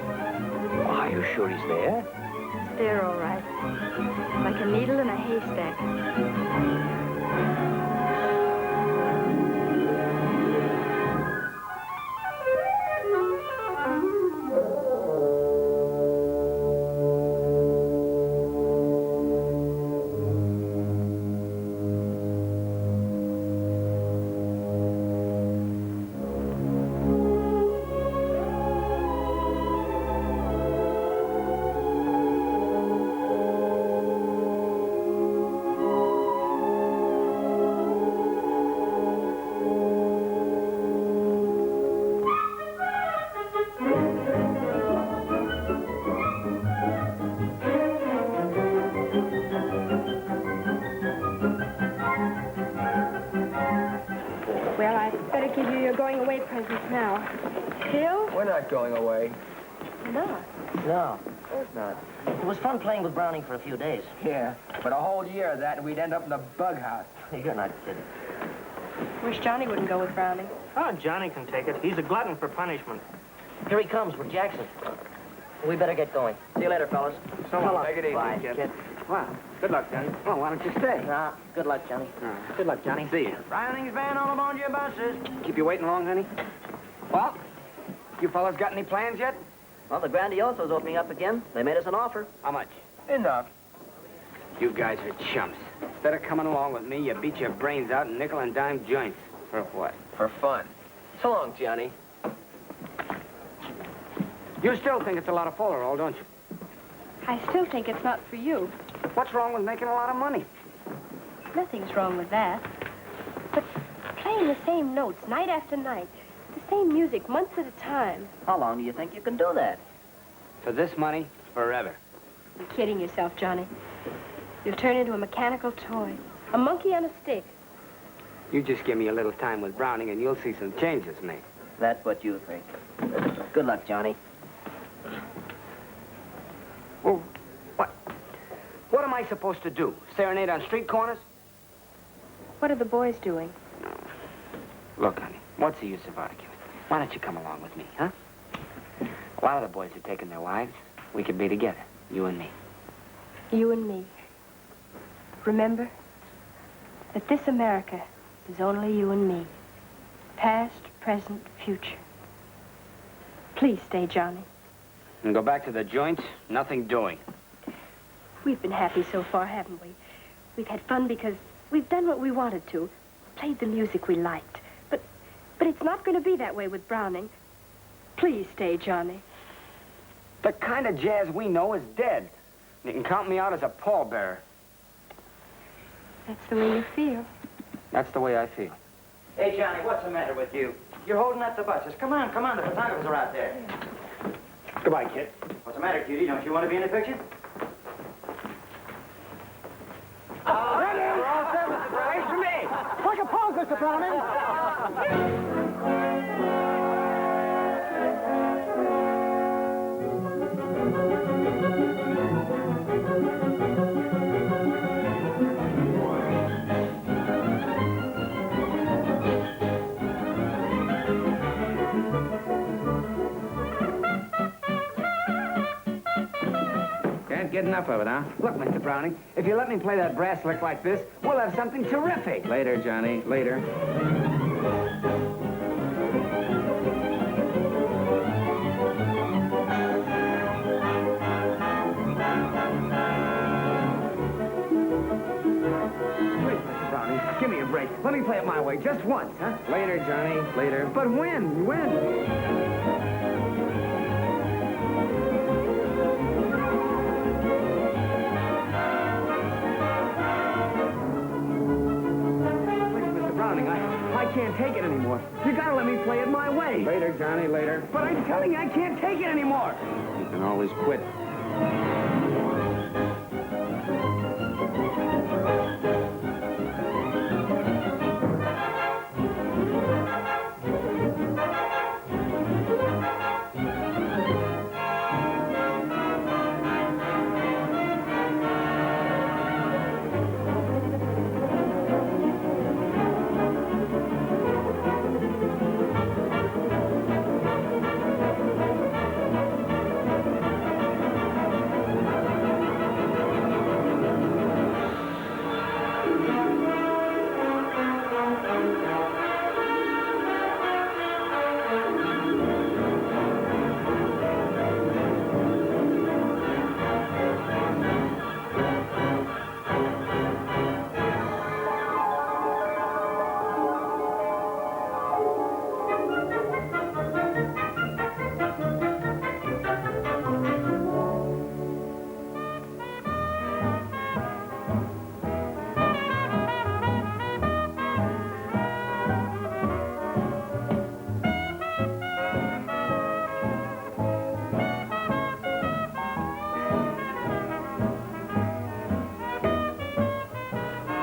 Are you sure he's there? He's there, all right. Like a needle in a haystack. Well, I better give you your going-away presents now. Bill? We're not going away. No. No, of course not. It was fun playing with Browning for a few days. Yeah, but a whole year of that, and we'd end up in the bug house. You're not kidding. Wish Johnny wouldn't go with Browning. Oh, Johnny can take it. He's a glutton for punishment. Here he comes with Jackson. We better get going. See you later, fellas. So long. Take it easy, Bye, kid. Well, good luck, Johnny. Well, why don't you stay? Nah, good luck, Johnny. Good luck, Johnny. See you. Browning's band all aboard your buses. Keep you waiting long, honey? Well, you fellas got any plans yet? Well, the Grandioso's opening up again. They made us an offer. How much? Enough. You guys are chumps. Instead of coming along with me, you beat your brains out in nickel and dime joints. For what? For fun. So long, Johnny. You still think it's a lot of Polaroid, don't you? I still think it's not for you. What's wrong with making a lot of money? Nothing's wrong with that. But playing the same notes night after night, the same music months at a time. How long do you think you can do that? For this money, forever. You're kidding yourself, Johnny. You'll turn into a mechanical toy, a monkey on a stick. You just give me a little time with Browning and you'll see some changes, mate. That's what you think. Good luck, Johnny. Well, what am I supposed to do? Serenade on street corners? What are the boys doing? Look, honey, what's the use of arguing? Why don't you come along with me, huh? A lot of the boys are taking their wives. We could be together, you and me. You and me. Remember that this America is only you and me. Past, present, future. Please stay, Johnny. And go back to the joints, nothing doing. We've been happy so far, haven't we? We've had fun because we've done what we wanted to, played the music we liked. But it's not going to be that way with Browning. Please stay, Johnny. The kind of jazz we know is dead. You can count me out as a pallbearer. That's the way you feel. That's the way I feel. Hey, Johnny, what's the matter with you? You're holding up the buses. Come on, the photographers are out there. Goodbye, kid. What's the matter, cutie? Don't you want to be in the picture? We're all set, Mr. Browning. For me. Like a pose, Mr. Browning. Can't get enough of it, huh? Look, Mr. Browning, if you let me play that brass lick like this, we'll have something terrific. Later, Johnny, later. Please, Mr. Browning, give me a break. Let me play it my way, just once, huh? Later, Johnny, later. But when? I can't take it anymore. You gotta let me play it my way. Later, Johnny, later. But I'm telling you, I can't take it anymore. You can always quit.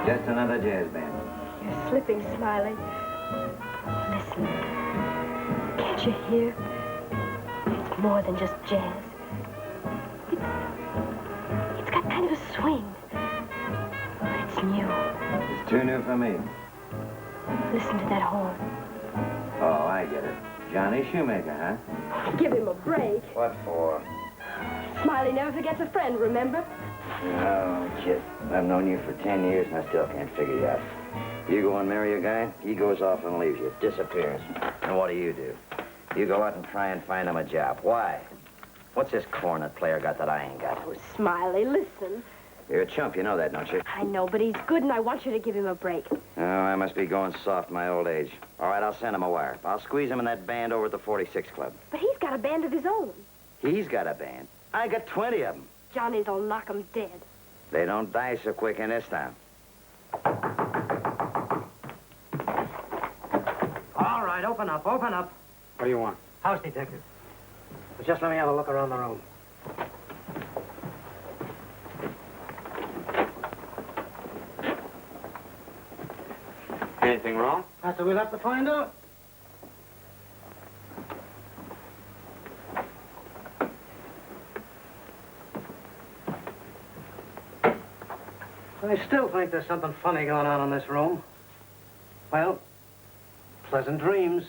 Just another jazz band. You're slipping, Smiley. Listen. Can't you hear? It's more than just jazz. It's got kind of a swing. It's new. It's too new for me. Listen to that horn. Oh, I get it. Johnny Shoemaker, huh? Give him a break. What for? Smiley never forgets a friend, remember? Oh, kid. I've known you for 10 years and I still can't figure you out. You go and marry a guy, he goes off and leaves you, disappears. And what do? You go out and try and find him a job. Why? What's this cornet player got that I ain't got? Oh, Smiley, listen. You're a chump, you know that, don't you? I know, but he's good, and I want you to give him a break. Oh, I must be going soft in my old age. All right, I'll send him a wire. I'll squeeze him in that band over at the 46 Club. But he's got a band of his own. He's got a band. I got 20 of them. Johnny's will knock him dead. They don't die so quick in this town. All right, open up, open up. What do you want? House detective. Well, just let me have a look around the room. Anything wrong? That's what we'll have to find out. I still think there's something funny going on in this room. Well, pleasant dreams.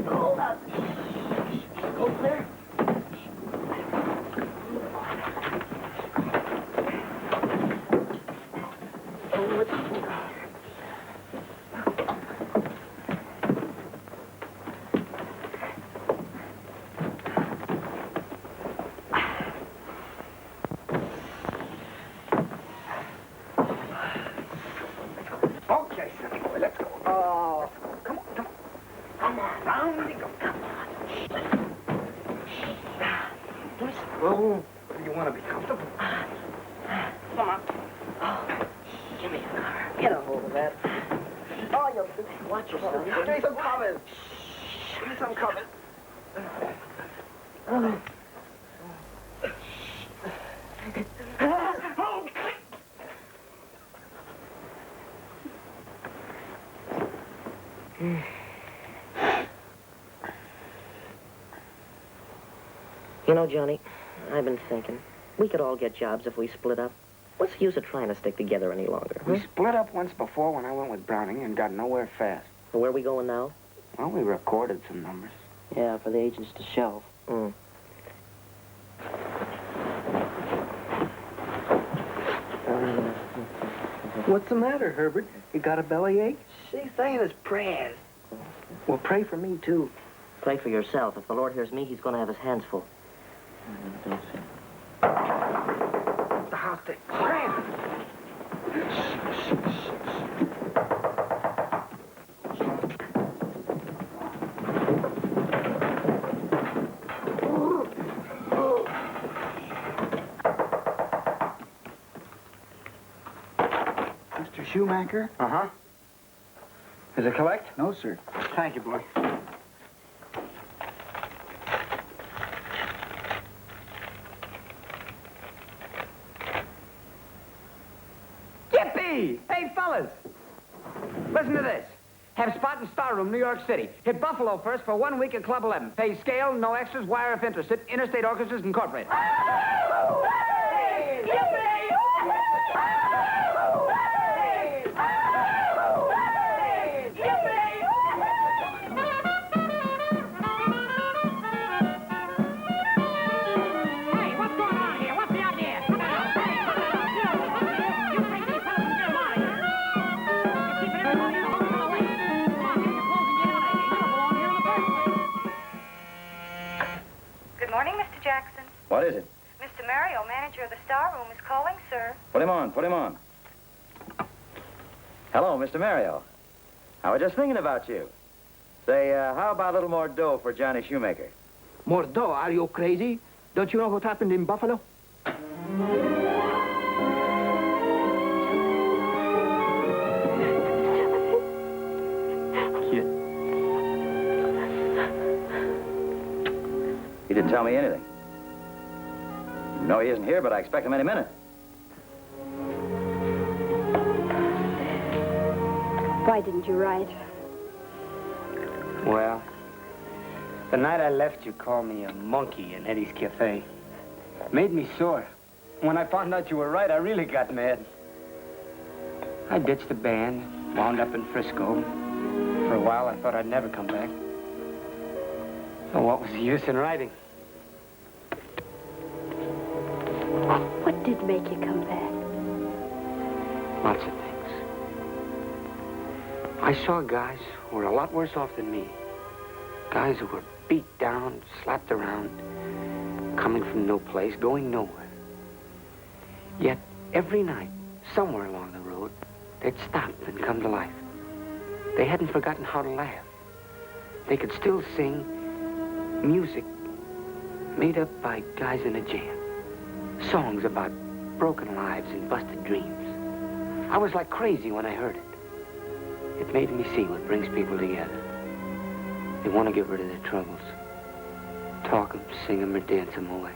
Hold up. Go clear. Okay, sonny boy, let's go. Oh, come on, come on. Come on, down we go. Come on. Just roll. Do you want to be comfortable? Come on. Oh, give me a car. Get a hold of that. Oh, you watch yourself. Give me some coming. Give me some coming. You know, Johnny, I've been thinking. We could all get jobs if we split up. What's the use of trying to stick together any longer? We split up once before when I went with Browning and got nowhere fast. So where are we going now? Well, we recorded some numbers. Yeah, for the agents to shelve. Mm. What's the matter, Herbert? You got a bellyache? She's saying his prayers. Well, pray for me, too. Pray for yourself. If the Lord hears me, he's going to have his hands full. The house thing. Graham! Mr. Shoemaker? Uh-huh. Is it collect? No, sir. Thank you, boy. Yippee! Hey, fellas. Listen to this. Have spot in Star Room, New York City. Hit Buffalo first for 1 week at Club 11. Pay scale, no extras, wire if interested. Interstate Orchestras Incorporated. Good morning, Mr. Jackson. What is it? Mr. Mario, manager of the Star Room, is calling, sir. Put him on, put him on. Hello, Mr. Mario. I was just thinking about you. Say, how about a little more dough for Johnny Shoemaker? More dough? Are you crazy? Don't you know what happened in Buffalo? He didn't tell me anything. No, he isn't here, but I expect him any minute. Why didn't you write? Well, the night I left, you called me a monkey in Eddie's Cafe. Made me sore. When I found out you were right, I really got mad. I ditched the band, wound up in Frisco. For a while, I thought I'd never come back. So what was the use in writing? What did make you come back? Lots of things. I saw guys who were a lot worse off than me. Guys who were beat down, slapped around, coming from no place, going nowhere. Yet, every night, somewhere along the road, they'd stop and come to life. They hadn't forgotten how to laugh. They could still sing music made up by guys in a jam. Songs about broken lives and busted dreams. I was like crazy when I heard it. It made me see what brings people together. They want to get rid of their troubles. Talk them, sing them, or dance them away.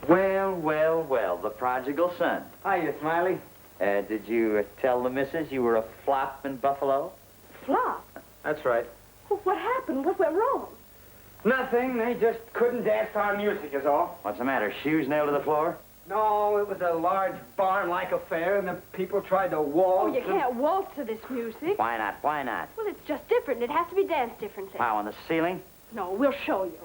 Well, well, well, the prodigal son. Hiya, Smiley. Did you tell the missus you were a flop in Buffalo? Flop? That's right. Well, what happened? What went wrong? Nothing. They just couldn't dance to our music is all. What's the matter, shoes nailed to the floor? No, it was a large barn-like affair, and the people tried to waltz. Oh, you can't waltz to this music. Why not? Why not? Well, it's just different. It has to be danced differently. How, on the ceiling? No, we'll show you.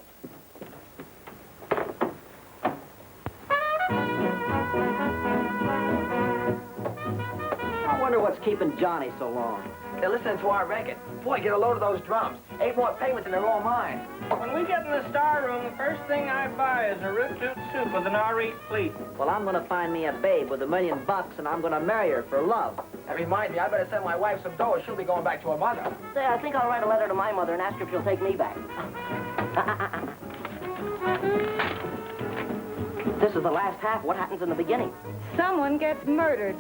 I wonder what's keeping Johnny so long. They're listening to our record. Boy, get a load of those drums. 8 more payments and they're all mine. When we get in the star room, the first thing I buy is a root soup with an R.E. fleet. Well, I'm gonna find me a babe with $1 million, and I'm gonna marry her for love. That reminds me, I better send my wife some dough or she'll be going back to her mother. Say, I think I'll write a letter to my mother and ask her if she'll take me back. This is the last half. What happens in the beginning? Someone gets murdered.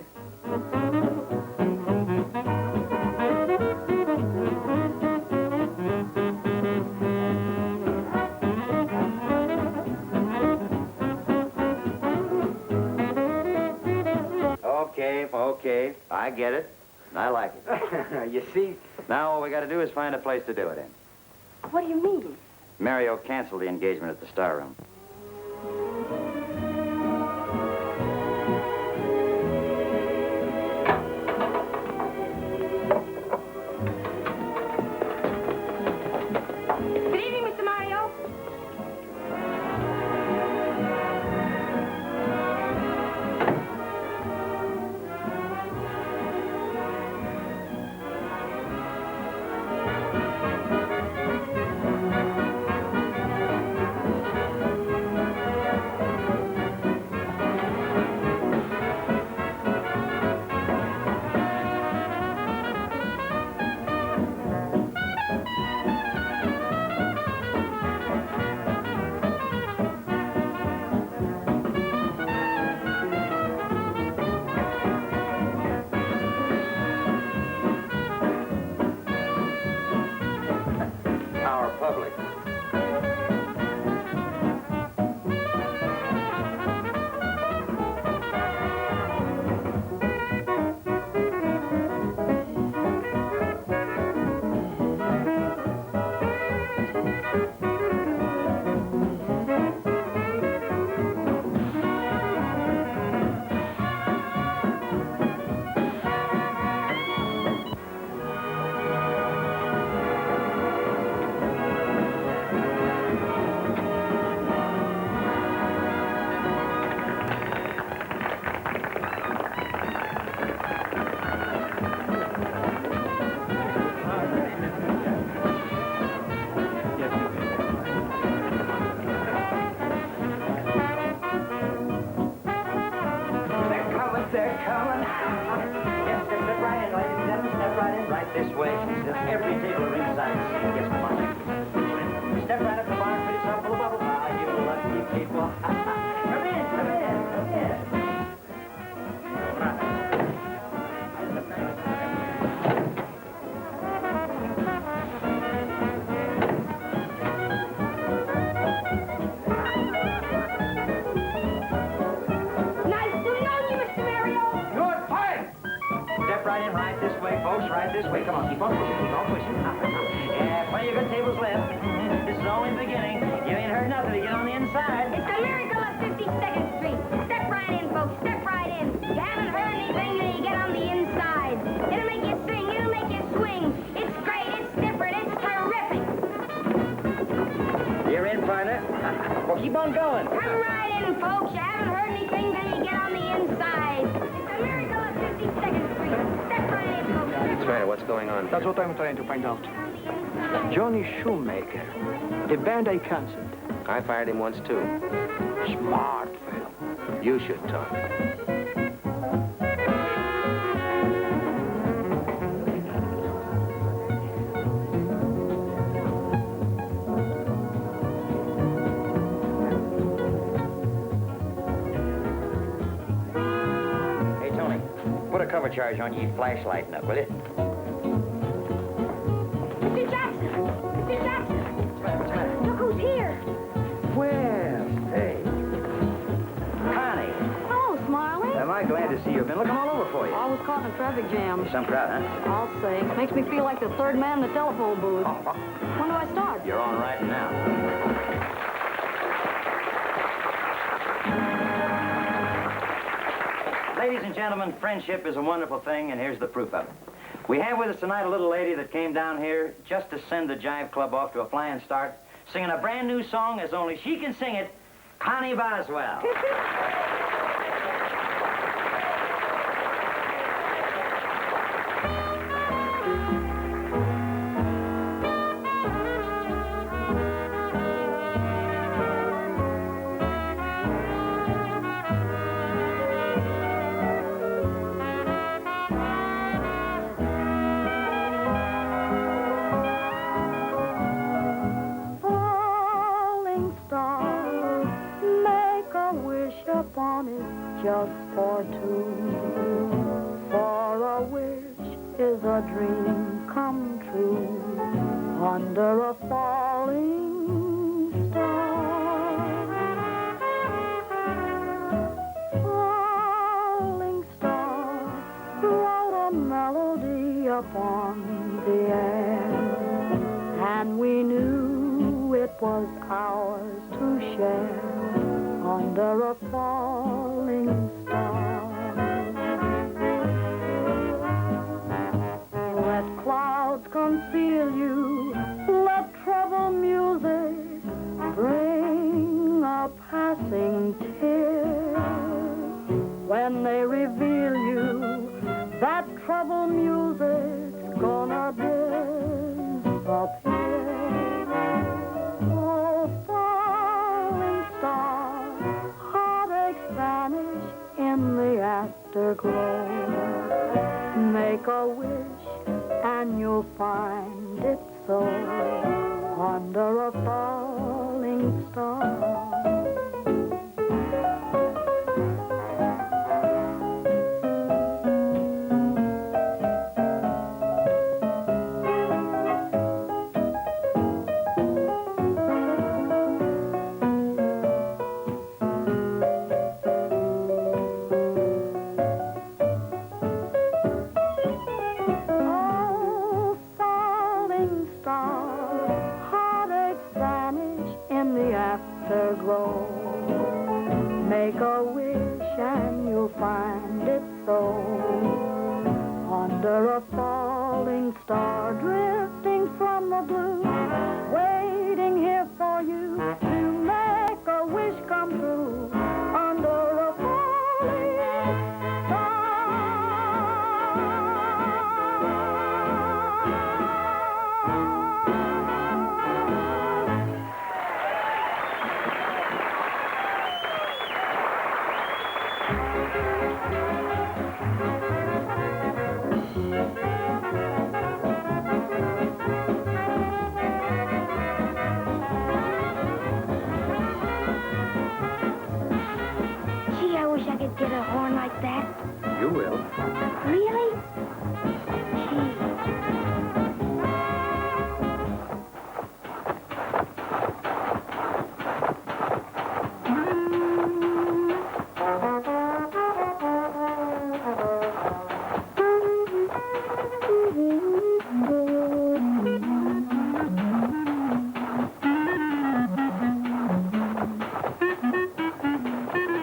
Okay, I get it. I like it. You see? Now all we got to do is find a place to do it in. What do you mean? Mario canceled the engagement at the Star Room. Good evening, Mr. Mario. Our public. They're coming. Yes, step right in, ladies and gentlemen. Step right in, right this way. Every table ringside seat gets money. Step right up to the bar, pretty some full of bubbles. Ah, you lucky people. Come in, come in, come in. Nice to know you, Mr. Mario. You're fired. Step right in, right this way, folks, right this way. Come on, keep on pushing, keep on pushing. Yeah, plenty of good tables left. This is only the beginning. You ain't heard nothing to get on the inside. It's a miracle of 52nd Street. Step right in, folks. Step right in. You haven't heard anything till you get on the inside. It'll make you sing. It'll make you swing. It's great. It's different. It's terrific. You're in, partner. Well, keep on going. Come right in, folks. You haven't heard anything till you get on the inside. It's a miracle of 52nd Street. What's the matter? What's going on? That's what I'm trying to find out. Johnny Shoemaker. The band I canceled. I fired him once, too. Smart fellow. You should talk. Hey, Tony, put a cover charge on your flashlighting up, will you? Mr. Jackson! Mr. Jackson! Look who's here! Well, hey. Connie, Oh, Smiley. am I glad to see you. I've been looking all over for you. I was caught in a traffic jam. Some crowd, huh? I'll say. Makes me feel like the third man in the telephone booth. When do I start? You're on right now. Ladies and gentlemen, friendship is a wonderful thing, and here's the proof of it. We have with us tonight a little lady that came down here just to send the Jive Club off to a flying start, singing a brand new song as only she can sing it, Connie Boswell. Falling star, make a wish upon it just for two. For a wish is a dream come true under a falling star. Falling star wrote a melody upon the air, and we knew it was ours to share under a falling star. Let clouds conceal you, let trouble music bring a passing tear. When they reveal you, that trouble music's gonna disappear. Oh, falling star, heartaches vanish in the afterglow. Make a wish and you'll find it so under a falling star. Oh, falling star, heartaches vanish in the afterglow. Make a wish and you'll find it so under a falling star, drifting from the blue, waiting here for you to make a wish come true under a falling star. Gee, I wish I could get a horn like that. You will. Really?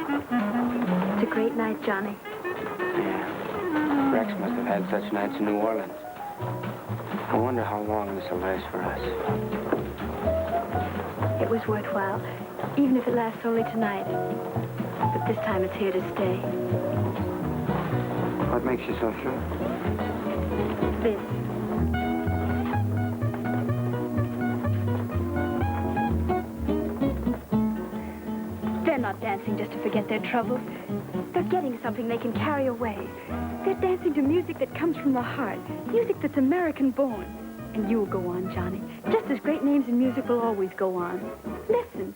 It's a great night, Johnny. Yeah. Rex must have had such nights in New Orleans. I wonder how long this will last for us. It was worthwhile, even if it lasts only tonight. But this time it's here to stay. What makes you so sure? this. They're not dancing just to forget their troubles. They're getting something they can carry away. They're dancing to music that comes from the heart, music that's American-born. And you'll go on, Johnny. Just as great names in music will always go on. Listen.